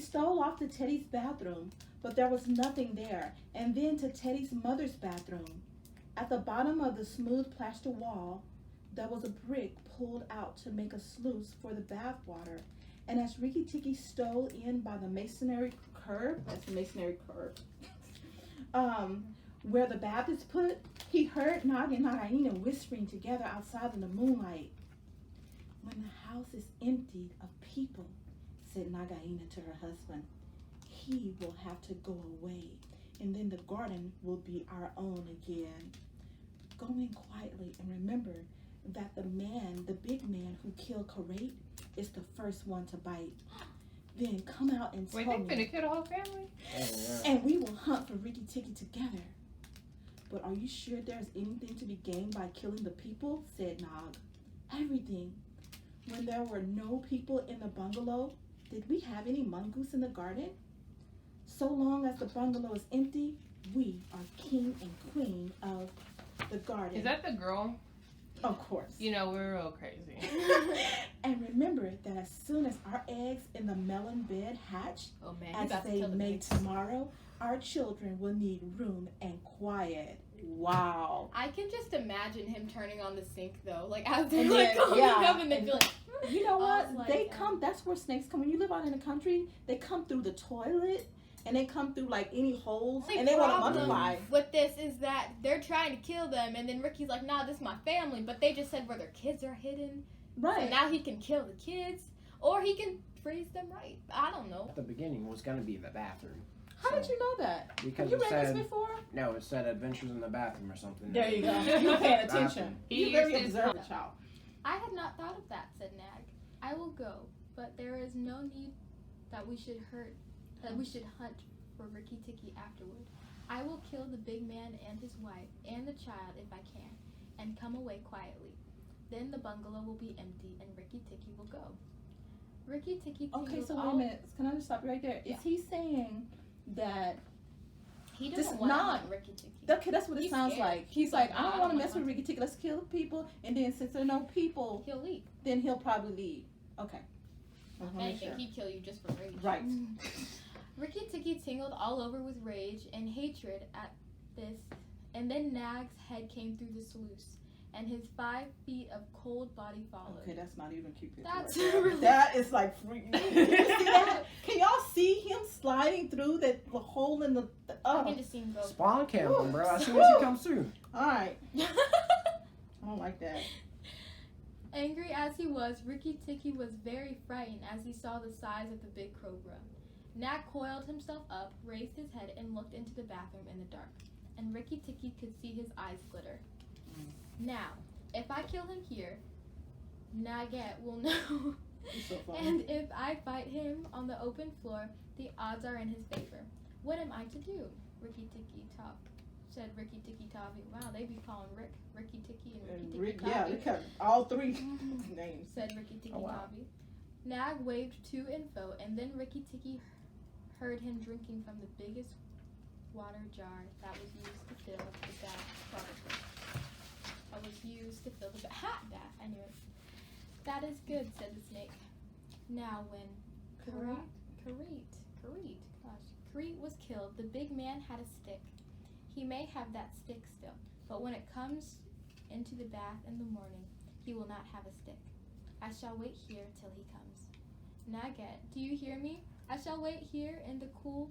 stole off to Teddy's bathroom, but there was nothing there. And then to Teddy's mother's bathroom. At the bottom of the smooth plaster wall, there was a brick pulled out to make a sluice for the bath water. And as Ricky Ticky stole in by the masonry curb, that's the masonry curb, where the bath is put, he heard Nag and Nagaina whispering together outside in the moonlight. When the house is emptied of people, said Nagaina to her husband, he will have to go away, and then the garden will be our own again. Go in quietly and remember that the big man who killed Karate is the first one to bite. Then come out and Wait, tell they me, finna kill the whole family? Oh, yeah. and we will hunt for Ricky Ticky together. But are you sure there's anything to be gained by killing the people? Said Nog. Everything. When there were no people in the bungalow, did we have any mongoose in the garden? So long as the bungalow is empty, we are king and queen of the garden. Is that the girl? Of course. You know, we're real crazy. And remember that as soon as our eggs in the melon bed hatch, Oh man, as they may tomorrow, our children will need room and quiet. Wow. I can just imagine him turning on the sink though, like as they're And like then, coming yeah, up and they and feel like. You know what? I was They like, come, that's where snakes come. When you live out in the country, they come through the toilet and they come through like any holes The and they want to problem multiply. with this is that they're trying to kill them, and then Ricky's like, "Nah, this is my family," but they just said where their kids are hidden. So Right. now he can kill the kids, or he can freeze them right. I don't know. At the beginning was going to be the bathroom. How did you know that? Because Have you it read said, this before? no, it said Adventures in the Bathroom or something. There you go. You're paying attention. Bathroom. He You're very used his- observant, child. I had not thought of that," said Nag. "I will go, but there is no need that we should hunt for Ricky Ticky afterward. I will kill the big man and his wife and the child if I can, and come away quietly. Then the bungalow will be empty and Ricky Ticky will go." Ricky Ticky Okay, tingled so wait a all- minute. Can I just stop you right there? Is he saying that, He This doesn't is want to not- hunt Ricky Ticky. okay, that's what it He's sounds scared. like. He's He's like, like, I "Nah, don't I want to don't mess with wanna Ricky Ticky. Let's kill people. And then since there are no people, He'll leave. then he'll probably leave. Okay. I If wanna make anything, sure. he'd kill you just for rage. Right. Ricky Ticky tingled all over with rage and hatred at this, and then Nag's head came through the sluice, and his 5 feet of cold body followed. Okay, that's not even cute. That's right there. really- That is like freaking. You see that? Can y'all see him sliding through the hole in the? I can just see him go. Spawn camping, bro. As soon Woo. as he comes through. All right. I don't like that. Angry as he was, Ricky Ticky was very frightened as he saw the size of the big cobra. Nag coiled himself up, raised his head, and looked into the bathroom in the dark. And Ricky Ticky could see his eyes glitter. Now, if I kill him here, Nagette will know. He's so funny. And if I fight him on the open floor, the odds are in his favor. What am I to do? Ricky Ticky Top, said Ricky Ticky Tavi. Wow, they be calling Ricky Ticky and Ricky And Ticky Rick, Tavi. yeah, they kept all three names. Said Ricky Ticky Oh, wow. Tavi. Nag waved to and fro, and then Ricky Ticky heard him drinking from the biggest water jar that was used to fill the bath, probably. That was used to fill the bath. I knew it. That is good, said the snake. Now when Kareet was killed, the big man had a stick. He may have that stick still, but when it comes into the bath in the morning, he will not have a stick. I shall wait here till he comes. Nagette, do you hear me? I shall wait here in the cool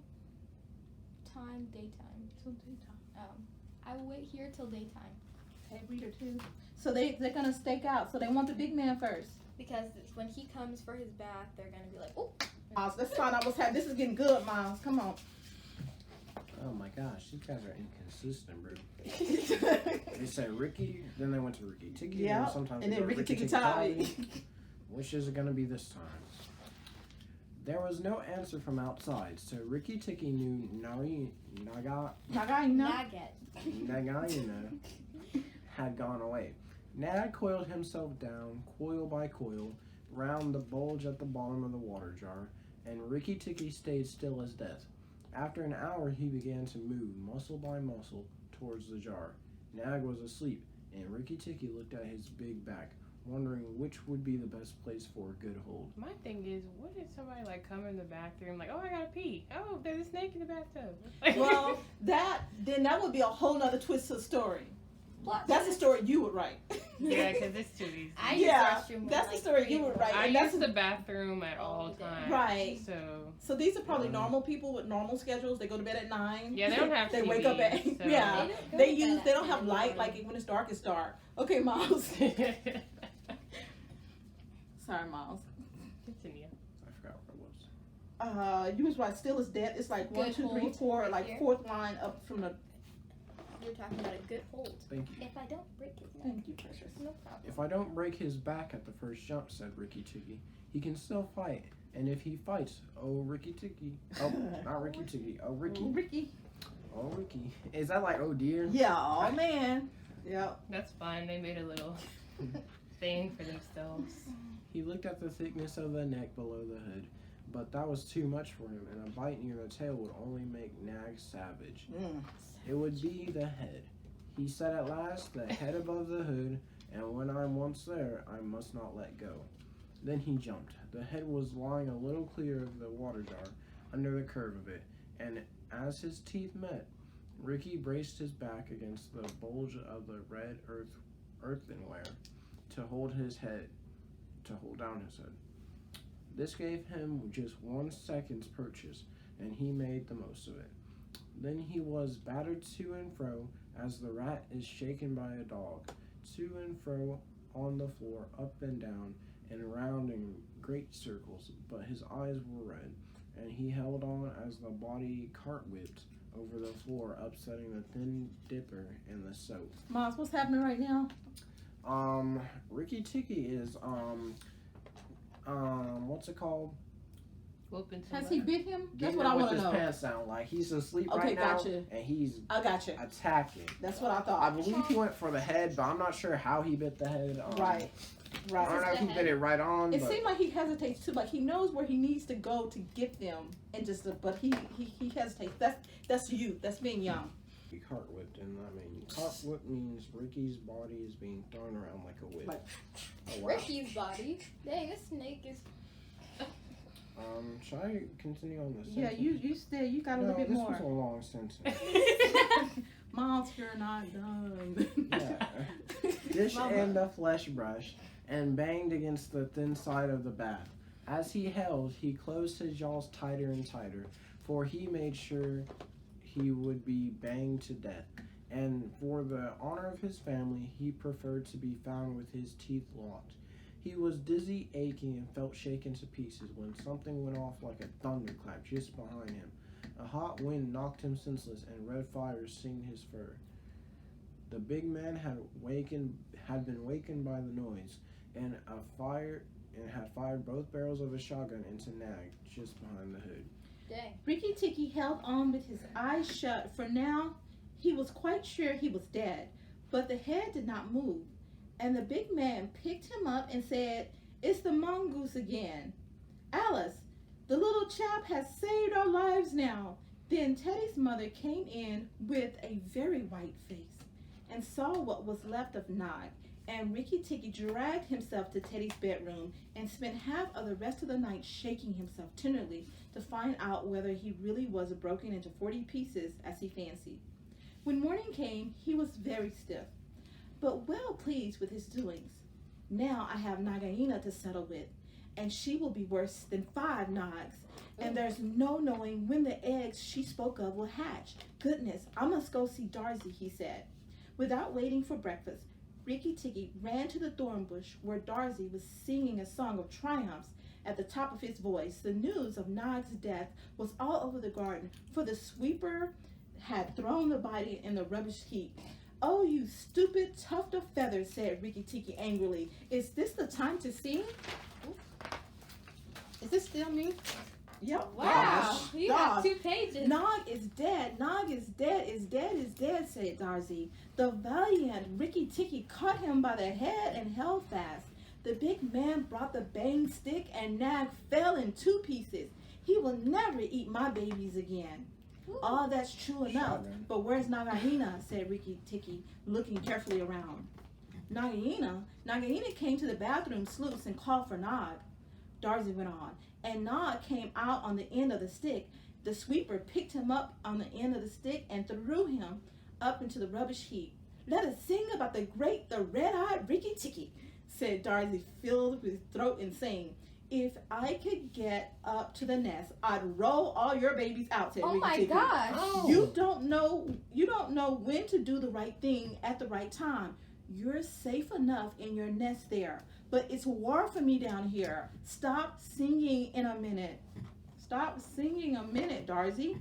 daytime. Till daytime. I will wait here till daytime. Okay, reader too. So they're gonna stake out. So they want the big man first. Because when he comes for his bath, they're gonna be like, oh. Miles, let's find out what's happening. This is getting good, Miles. Come on. Oh my gosh, these guys are inconsistent, bro. They say Ricky, then they went to Ricky Ticky, Yeah, and sometimes and they then go to Ricky Ticky Tavi. Tavi. Which is it going to be this time? There was no answer from outside, so Ricky Ticky knew Nagaina had gone away. Nag coiled himself down, coil by coil, round the bulge at the bottom of the water jar, and Ricky Ticky stayed still as death. After an hour, he began to move, muscle by muscle, towards the jar. Nag was asleep, and Ricky Ticky looked at his big back, wondering which would be the best place for a good hold. My thing is, what if somebody like come in the bathroom like, oh, I gotta pee. Oh, there's a snake in the bathtub. Well, that would be a whole nother twist to the story. That's the story you would write. Yeah, because it's too easy. I use Yeah, restroom that's like the story 3 you would or write. I and that's use the bathroom at all times. Right. So So these are probably normal people with normal schedules. They go to bed at 9. yeah, they don't have They TV, wake up at so. yeah. don't go They to bed at don't have 9 light. in the Like morning. when it's dark, it's dark. Okay, Miles. Sorry, Miles. Continue. I forgot what it was. You was right. Still is dead. It's like Good 1, 2, 3, hold 4, right like here. 4th line up from the. You're talking about a good hold. Thank you. If I don't break his neck, Thank you, precious. no problem. If I don't break his back at the first jump, said Ricky Ticky, he can still fight. And if he fights, oh, Ricky Ticky. Oh, not Ricky Ticky. Oh, Ricky. Ricky. Oh, Ricky. Is that like, oh dear? Yeah, oh man. Yep. That's fine. They made a little thing for themselves. He looked at the thickness of the neck below the hood, but that was too much for him, and a bite near the tail would only make Nag savage. It would be the head. He said at last, the head above the hood, and when I'm once there, I must not let go. Then he jumped. The head was lying a little clear of the water jar, under the curve of it, and as his teeth met, Ricky braced his back against the bulge of the red earthenware to hold down his head. This gave him just 1 second's purchase, and he made the most of it. Then he was battered to and fro as the rat is shaken by a dog, to and fro on the floor, up and down, and round in great circles, but his eyes were red, and he held on as the body cart-whipped over the floor, upsetting the thin dipper in the soap. Moms, what's happening right now? Ricky Ticky is, what's it called? Whooping Has somebody. he bit him? That's Getting what him I with want to his know. pants down, like he's asleep Okay, right now, gotcha. and he's I got you. attacking. That's what I I thought. believe he went for the head, but I'm not sure how he bit the head. Right. I Right. don't know if he bit it right on, It but seemed like he hesitates too. Like he knows where he needs to go to get them, and but he hesitates. That's you. That's being young. he cart whipped, and I mean, cart whip means Ricky's body is being thrown around like a whip. Like- Oh, wow. Ricky's body. Dang, this snake is. Should I continue on this? Yeah, you still you got a little bit this more. was a long sentence. Moms, you're not done. Yeah. Dish Mama. and the flesh brush, and banged against the thin side of the bath. As he held, he closed his jaws tighter and tighter, for he made sure he would be banged to death. And for the honor of his family, he preferred to be found with his teeth locked. He was dizzy, aching, and felt shaken to pieces when something went off like a thunderclap just behind him. A hot wind knocked him senseless, and red fire singed his fur. The big man had been wakened by the noise, and had fired both barrels of a shotgun into Nag just behind the hood. Dang. Ricky Ticky held on with his eyes shut, for now he was quite sure he was dead, but the head did not move, and the big man picked him up and said, "It's the mongoose again. Alice, the little chap has saved our lives now." Then Teddy's mother came in with a very white face and saw what was left of Nog, and Ricky Ticky dragged himself to Teddy's bedroom and spent half of the rest of the night shaking himself tenderly to find out whether he really was broken into 40 pieces as he fancied. When morning came, he was very stiff, but well pleased with his doings. Now I have Nagaina to settle with, and she will be worse than 5 Nogs, and there's no knowing when the eggs she spoke of will hatch. Goodness, I must go see Darzy, he said. Without waiting for breakfast, Ricky Ticky ran to the thorn bush where Darzy was singing a song of triumphs at the top of his voice. The news of Nog's death was all over the garden, for the sweeper had thrown the body in the rubbish heap. "Oh, you stupid tuft of feathers," said Ricky Ticky angrily. "Is this the time to sing?" Is this still me? Yep. Wow. Gosh, You gosh. got 2 pages. Nog is dead. Nog is dead. Is dead, said Darzy. The valiant Ricky Ticky caught him by the head and held fast. The big man brought the bang stick, and Nag fell in 2 pieces. He will never eat my babies again. All that's true enough, Shotgun. but where's Nagaina? Said Ricky Ticky, looking carefully around. Nagaina came to the bathroom sluice and called for Nog. Darzy went on, and Nog came out on the end of the stick. The sweeper picked him up on the end of the stick and threw him up into the rubbish heap. "Let us sing about the red-eyed Ricky Ticky," said Darzy, filled with throat and sing. "If I could get up to the nest, I'd roll all your babies out," said Oh Ricky my Ticky. gosh. Oh. You don't know when to do the right thing at the right time. You're safe enough in your nest there, but it's war for me down here. Stop singing a minute, Darzy.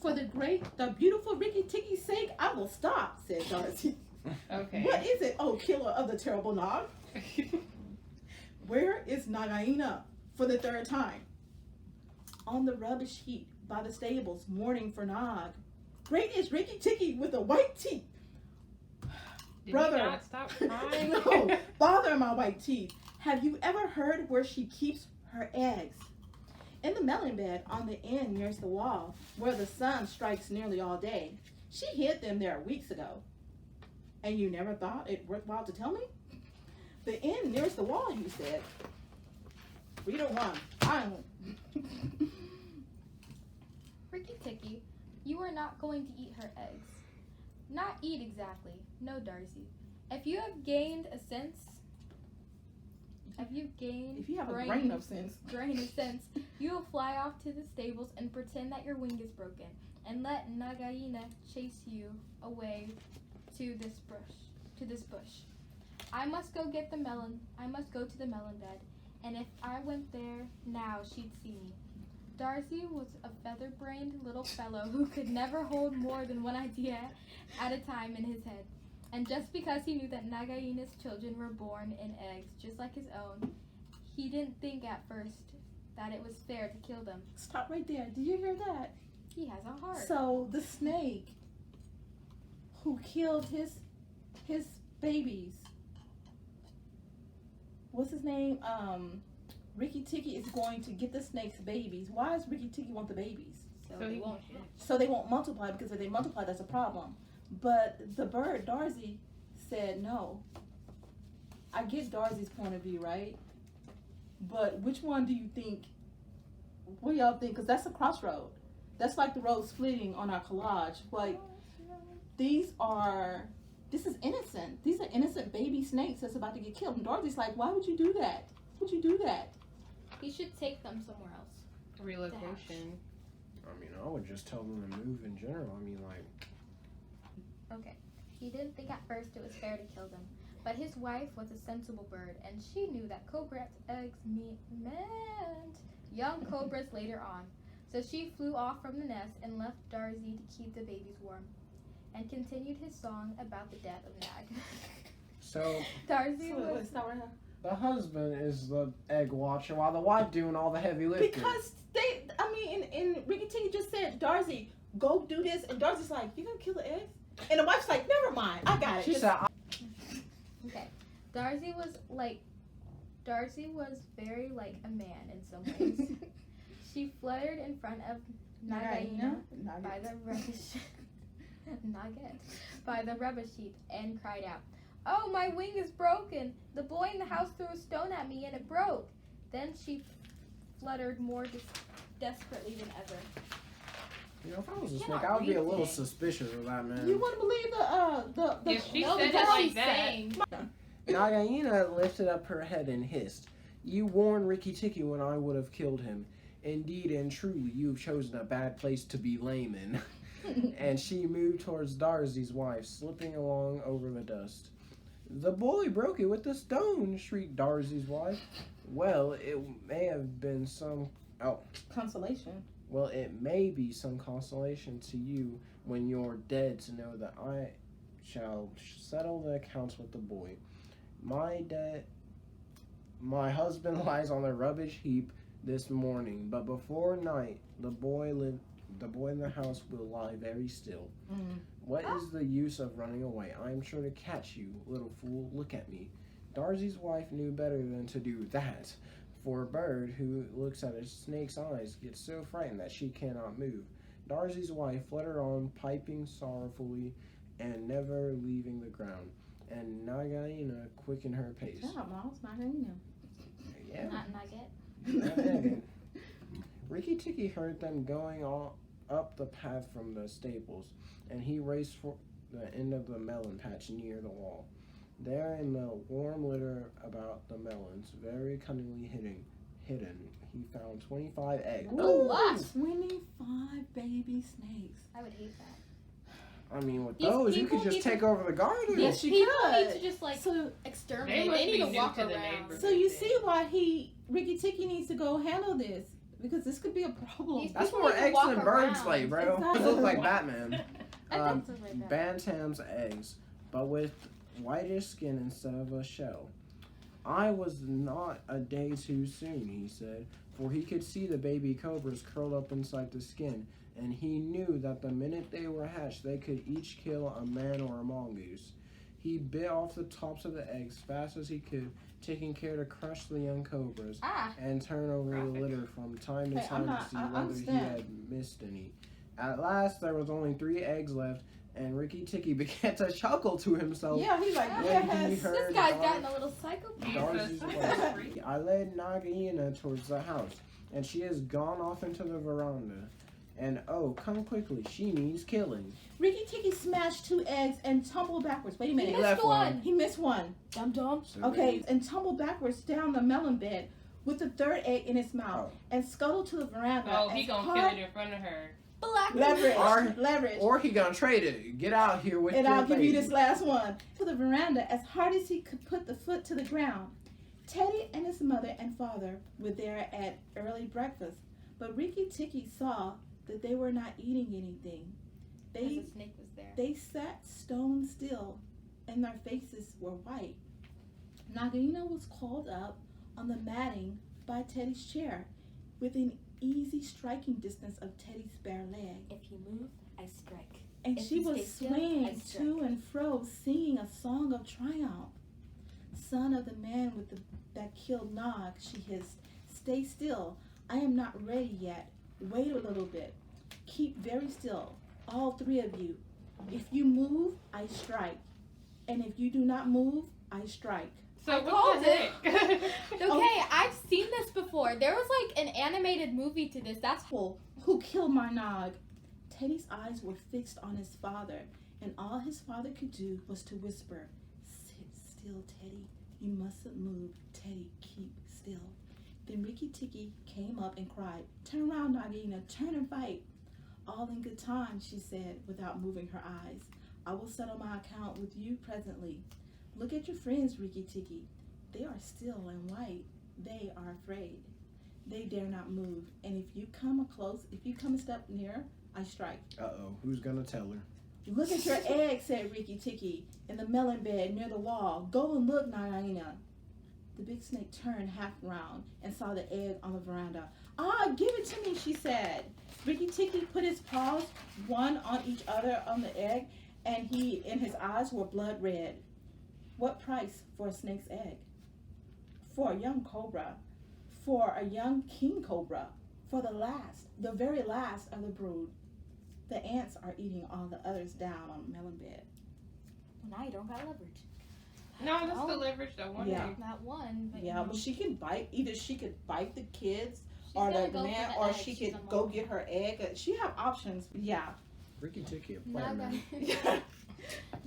For the beautiful Ricky Ticky's sake, I will stop," said Darzy. Okay. "What is it, oh killer of the terrible Nog? Where is Nagaina?" for the 3rd time. "On the rubbish heap by the stables, mourning for Nog." great is Ricky Ticky with the white teeth. Did Brother. he not stop crying? No, bother my white teeth. Have you ever heard where she keeps her eggs? In the melon bed on the end nearest the wall, where the sun strikes nearly all day. She hid them there weeks ago. And you never thought it worthwhile to tell me? The end nearest the wall, you said. Reader 1. I don't. Ricky Ticky, you are not going to eat her eggs. Not eat exactly. No, Darcy. If you have gained a sense, If you have a grain of sense. you will fly off to the stables and pretend that your wing is broken, and let Nagaina chase you away to this bush. I must go get the melon. I must go to the melon bed, and if I went there now, she'd see me. Darcy was a feather-brained little fellow who could never hold more than one idea at a time in his head. And just because he knew that Nagaina's children were born in eggs just like his own, he didn't think at first that it was fair to kill them. Stop right there. Did you hear that? He has a heart. So the snake who killed his babies, what's his name? Ricky Ticky is going to get the snake's babies. Why does Ricky Ticky want the babies? So he won't. So they won't multiply, because if they multiply, that's a problem. But the bird, Darcy, said no. I get Darcy's point of view, right? But which one do you think, what do y'all think? Because that's a crossroad. That's like the road splitting on our collage. Like, this is innocent. These are innocent baby snakes that's about to get killed. And Dorothy's like, why would you do that? Would you do that? He should take them somewhere else. Relocation. I mean, I would just tell them to move in general. I mean, like, Okay. He didn't think at first it was fair to kill them. But his wife was a sensible bird, and she knew that cobras' eggs meant young cobras later on. So she flew off from the nest and left Darcy to keep the babies warm, and continued his song about the death of Nag. so Darcy Wait, was stop right here. the husband is the egg watcher while the wife doing all the heavy lifting. Because and Ricky Ticky just said, Darcy, go do this. And Darcy's like, you gonna kill the eggs? And the wife's like, never mind, I got it. She said, okay. Darcy was very like a man in some ways. She fluttered in front of Nagaina by the rubbish by the rubbish heap and cried out, "Oh, my wing is broken! The boy in the house threw a stone at me and it broke." Then she fluttered more desperately than ever. you know, if I was a You snake, cannot I would be a read little things. suspicious of that, man. You wouldn't believe the If she No, said that's it what like she's that. saying. Nagaina lifted up her head and hissed, "You warned Ricky Ticky when I would have killed him. Indeed and truly, you've chosen a bad place to be lame in." And she moved towards Darcy's wife, slipping along over the dust. "The boy broke it with the stone," shrieked Darcy's wife. Well, it may have been some... Oh. consolation. Well, it may be some consolation to you when you're dead to know that I shall settle the accounts with the boy. My husband lies on the rubbish heap this morning, but before night the boy in the house will lie very still. What is the use of running away? I am sure to catch you, little fool. Look at me." Darcy's wife knew better than to do that, for a bird who looks at a snake's eyes gets so frightened that she cannot move. Darcy's wife fluttered on, piping sorrowfully and never leaving the ground, and Nagaina quickened her pace. Yeah, Mom's Nagaina. Yeah. Not nugget. Ricky Ticky heard them going up the path from the stables, and he raced for the end of the melon patch near the wall. There in the warm litter about the melons, very cunningly hidden, he found 25 eggs. A lot. 25 baby snakes. I would hate that. I mean, with These those, you people could just need to- take over the garden. Yes, These you people could. need to just like So exterminate. They must They need be to new walk to the around. neighborhood. So you see why Ricky Ticky needs to go handle this, because this could be a problem. These That's people more need to eggs walk than birds around. lay, bro. Exactly. It looks like Batman. That does look like that. Bantam's eggs, but with whitish skin instead of a shell. I was not a day too soon, he said, for he could see the baby cobras curled up inside the skin. and he knew that the minute they were hatched, they could each kill a man or a mongoose. He bit off the tops of the eggs fast as he could, taking care to crush the young cobras and turn over the litter from time to time to see whether he had missed any. At last, there was only 3 eggs left, and Ricky Tikki began to chuckle to himself. Yeah, he's like, when he yes. heard This guy's gotten a little psychopath. Darcy's voice. I led Nagaina towards the house, and she has gone off into the veranda. And oh, come quickly, she needs killing. Ricky Tikki smashed 2 eggs and tumbled backwards. Wait a minute. He missed one. He missed one. Dum-dum. Okay, and tumbled backwards down the melon bed with the 3rd egg in his mouth and scuttled to the veranda. Oh, he gonna kill it in front of her. Leverage. Or he gonna trade it. Get out here with and your I'll give baby. you this last one. To the veranda as hard as he could put the foot to the ground. Teddy and his mother and father were there at early breakfast, but Ricky Tikki saw that they were not eating anything. The snake was there. They sat stone still, and their faces were white. Nagaina was called up on the matting by Teddy's chair, within easy striking distance of Teddy's bare leg. If you move, I strike. And If she you was stay still, swaying I strike. to and fro, singing a song of triumph. Son of the man that killed Nog, she hissed, stay still. I am not ready yet. Wait a little bit. Keep very still, all 3 of you. If you move, I strike. And if you do not move, I strike. So called what the heck? Okay, I've seen this before. There was like an animated movie to this. That's Who killed my Nog? Teddy's eyes were fixed on his father, and all his father could do was to whisper, sit still, Teddy. You mustn't move. Teddy, keep still. Then Ricky Tikki came up and cried, turn around, Nagaina, turn and fight. All in good time, she said, without moving her eyes. I will settle my account with you presently. Look at your friends, Ricky Tikki. They are still and white. They are afraid. They dare not move. And if you come a step nearer, I strike. Uh-oh, who's gonna tell her? Look at your egg, said Ricky Tikki, in the melon bed near the wall. Go and look, Nagaina. The big snake turned half round and saw the egg on the veranda. Ah, give it to me, she said. Ricky Tikki put his paws, one on each other on the egg, and his eyes were blood red. What price for a snake's egg? For a young cobra. For a young king cobra. For the very last of the brood. The ants are eating all the others down on the melon bed. now you don't got leverage. No, that's the leverage that one Yeah. day. Not one. But Yeah, but she can bite. Either she could bite the kids she's or gonna the go man, for the or egg. she She's could a go mom. get her egg. She have options. Yeah. Ricky Tikki, a player, man.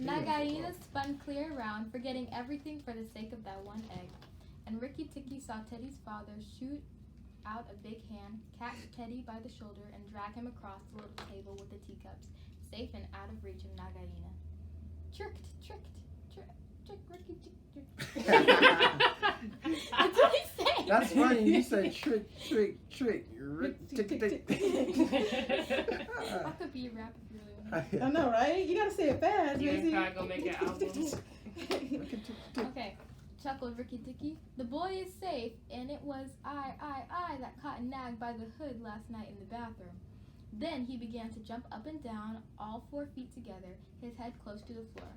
Nagaina spun clear around, forgetting everything for the sake of that one egg. And Ricky Tikki saw Teddy's father shoot out a big hand, catch Teddy by the shoulder, and drag him across the little table with the teacups, safe and out of reach of Nagaina. Tricked, Ricky Tikki. That's what he said. That's funny. You said trick. Tick. I could be a rapper if you really want. I know, right? You gotta say it fast. You Maisie. gotta go make an album. Okay, chuckled Ricky Tikki. The boy is safe, and it was I that caught Nag by the hood last night in the bathroom. Then he began to jump up and down, all 4 feet together, his head close to the floor.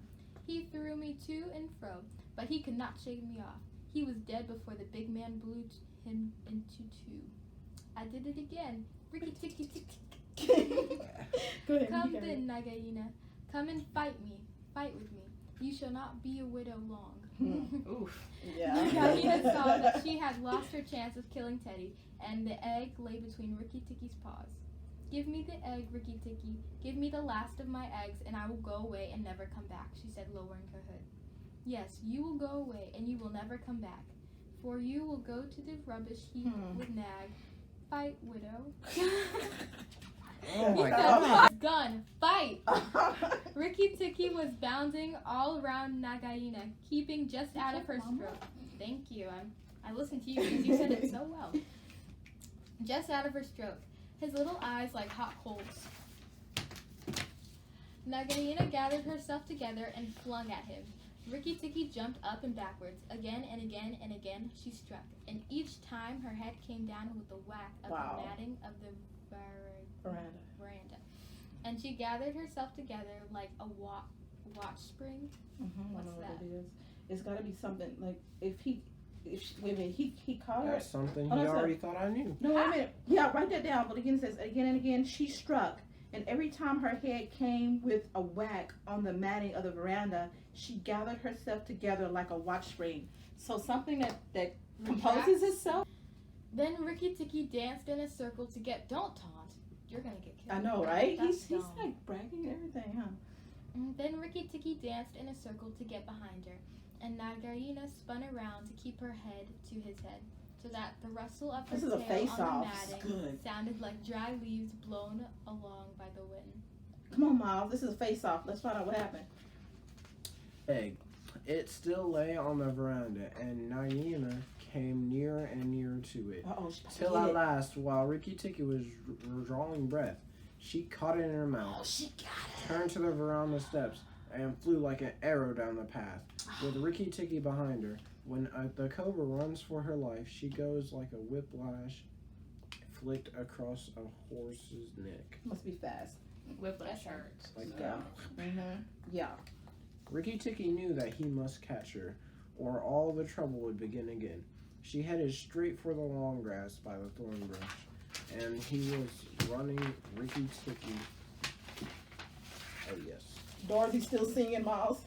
He threw me to and fro, but he could not shake me off. He was dead before the big man blew him into 2. I did it again. Ricky Tikki Tikki. Go ahead. Come you got it. then, Nagaina. Come and fight with me. You shall not be a widow long. Oof. Yeah. Nagaina saw that she had lost her chance of killing Teddy, and the egg lay between Ricky Tikki's paws. Give me the egg, Ricky Tikki. Give me the last of my eggs, and I will go away and never come back, she said, lowering her hood. Yes, you will go away, and you will never come back. For you will go to the rubbish heap with Nag. Fight, widow. Oh my He god. said, gun, fight! Ricky Tikki was bounding all around Nagaina, keeping just out of her stroke. Thank you. I listened to you because you said it so well. Just out of her stroke. His little eyes like hot coals. Nagaina gathered herself together and flung at him. Ricky Tikki jumped up and backwards. Again and again and again she struck. And each time her head came down with the whack of Wow. the matting of the veranda. And she gathered herself together like a watch spring. Mm-hmm. What's I don't know that? what it is. It's got to be something like if she, wait a minute, he caught her. That's something he Oh, that's already thought I knew. No, wait a minute. Yeah, write that down. But again, it says again and again she struck, and every time her head came with a whack on the matting of the veranda, she gathered herself together like a watch spring. So something that composes itself. Then Ricky Tikki danced in a circle to get. Don't taunt. You're gonna get killed. I know, right? That's He's dumb. like bragging and everything, huh? Then Ricky Tikki danced in a circle to get behind her, and Nagaina spun around to keep her head to his head, so that the rustle of her This is a tail face-off. on the matting Good. sounded like dry leaves blown along by the wind. Come on, Miles. This is a face-off. Let's find out what happened. Egg. It still lay on the veranda, and Nagaina came nearer and nearer to it. Uh-oh. Till at last, while Ricky Tikki was drawing breath, she caught it in her mouth, Oh, she got it. turned to the veranda steps, and flew like an arrow down the path, with Ricky Tikki behind her. When the cobra runs for her life, she goes like a whiplash flicked across a horse's neck. Must be fast. Whiplash hurts. Like Yeah. that. Mm-hmm. Yeah. Ricky Tikki knew that he must catch her, or all the trouble would begin again. She headed straight for the long grass by the thorn bush, and he was running Ricky Tikki. Oh yes. Dorothy's still singing, Miles.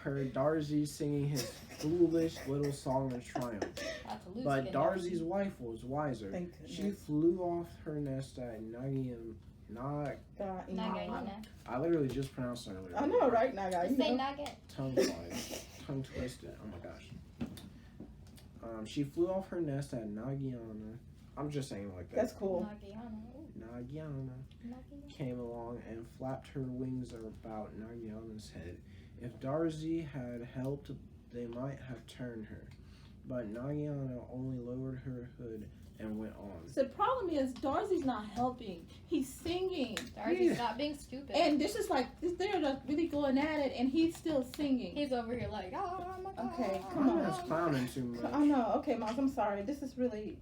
Heard Darcy singing his foolish little song of triumph. That's a loose But skin. Darcy's wife was wiser. Thank She goodness. flew off her nest at Nagaina. Nagaina. I literally just pronounced it earlier. I know, right, Naga? Just say nugget. Tongue twisted. Oh my gosh. She flew off her nest at Nagaina. I'm just saying it like that. That's cool. Nagaina came along and flapped her wings about Nagaina's head. If Darcy had helped, they might have turned her. But Nagaina only lowered her hood and went on. So the problem is Darcy's not helping. He's singing. Darcy, stop being stupid. And this is like, they're just really going at it, and he's still singing. He's over here like, oh my God. Okay, come on. That's clowning too much. I know. Okay, Miles, I'm sorry. This is really,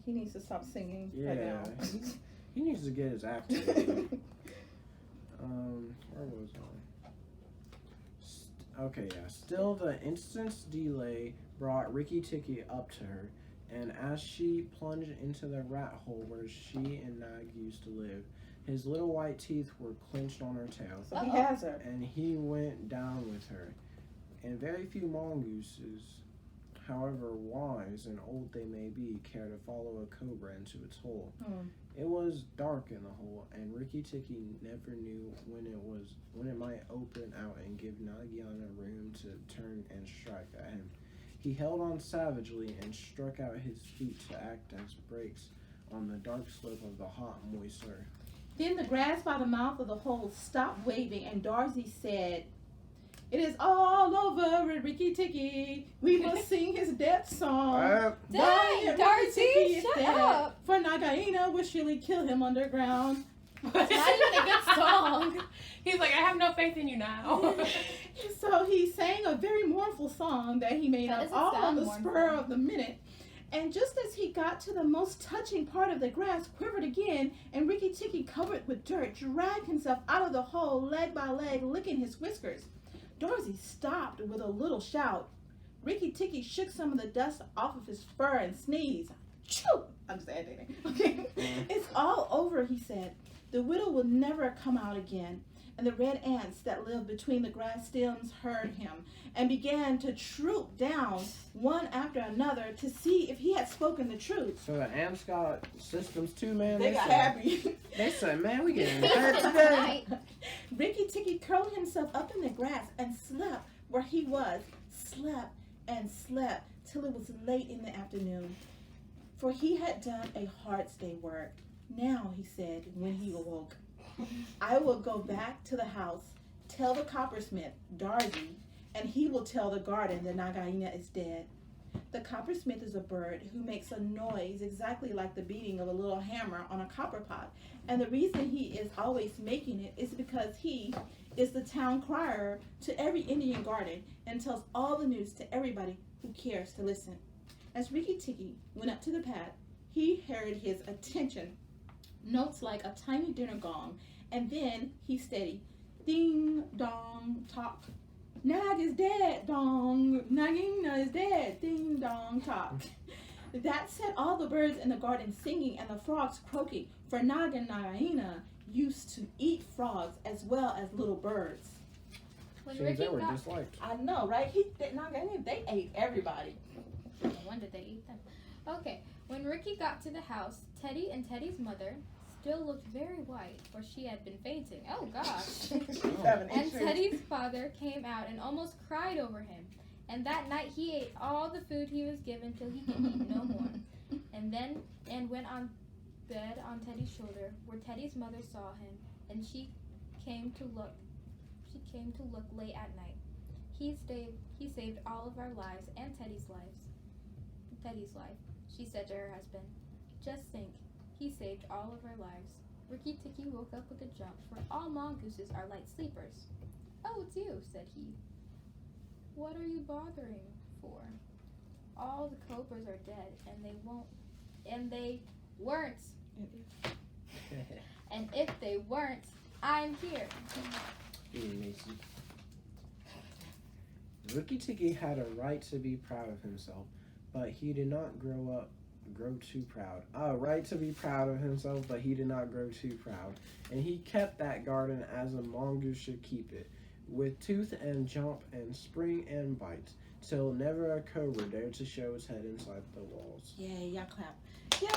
he needs to stop singing right Yeah. now. He needs to get his act together. Where was I? Okay, yeah. Still, the instant's delay brought Ricky Tikki up to her, and as she plunged into the rat hole where she and Nag used to live, his little white teeth were clenched on her tail, So he has her. and he went down with her. And very few mongooses, however wise and old they may be, care to follow a cobra into its hole. It was dark in the hole, and Ricky Tikki never knew when it might open out and give Nagaina room to turn and strike at him. He held on savagely and struck out his feet to act as brakes on the dark slope of the hot, moist earth. Then the grass by the mouth of the hole stopped waving, and Darcy said, "It is all over with Ricky Tikki. We must sing his death song. Dang, Ricky Darcy, Tikki is shut dead. up. For Nagaina will surely kill him underground." It's not even a good song. He's like, I have no faith in you now. So he sang a very mournful song that he made That up doesn't all on sound the mournful. spur of the minute. And just as he got to the most touching part of the grass, quivered again, and Ricky Tikki, covered with dirt, dragged himself out of the hole, leg by leg, licking his whiskers. Darcy stopped with a little shout. Ricky Tikki shook some of the dust off of his fur and sneezed. Choo! I'm just adding it. Okay. It's all over, he said. The widow will never come out again. And the red ants that lived between the grass stems heard him and began to troop down one after another to see if he had spoken the truth. So the ants got systems too, man. They got said, happy. They said, man, we getting fed today. Ricky Tikki curled himself up in the grass and slept where he was, slept and slept till it was late in the afternoon. For he had done a hard day's work. Now, he said, when he awoke, I will go back to the house, tell the coppersmith, Darcy, and he will tell the garden that Nagaina is dead. The coppersmith is a bird who makes a noise exactly like the beating of a little hammer on a copper pot. And the reason he is always making it is because he is the town crier to every Indian garden and tells all the news to everybody who cares to listen. As Ricky Tikki went up to the path, he heard his attention notes like a tiny dinner gong, and then he steady, ding dong talk. Nag is dead, dong. Nagina is dead, ding dong talk. That set all the birds in the garden singing and the frogs croaking, for Nag and Nagaina used to eat frogs as well as little birds. When Seems Ricky they were got disliked. I know, right? Nagaina, they ate everybody. No wonder they ate them. Okay, when Ricky got to the house, Teddy and Teddy's mother still looked very white, for she had been fainting. Oh gosh. And Teddy's father came out and almost cried over him. And that night he ate all the food he was given till he could eat no more. And went on bed on Teddy's shoulder, where Teddy's mother saw him, and she came to look late at night. He saved all of our lives and Teddy's life, she said to her husband. Just think, he saved all of our lives. Rikki Tikki woke up with a jump, for all mongooses are light sleepers. Oh, it's you, said he. What are you bothering for? All the cobras are dead, and they weren't. And if they weren't, I'm here. Rikki Tikki had a right to be proud of himself, but he did not grow too proud. Right to be proud of himself, but he did not grow too proud. And he kept that garden as a mongoose should keep it, with tooth and jump and spring and bite, till never a cobra dared to show its head inside the walls. Yay, y'all clap. Yay!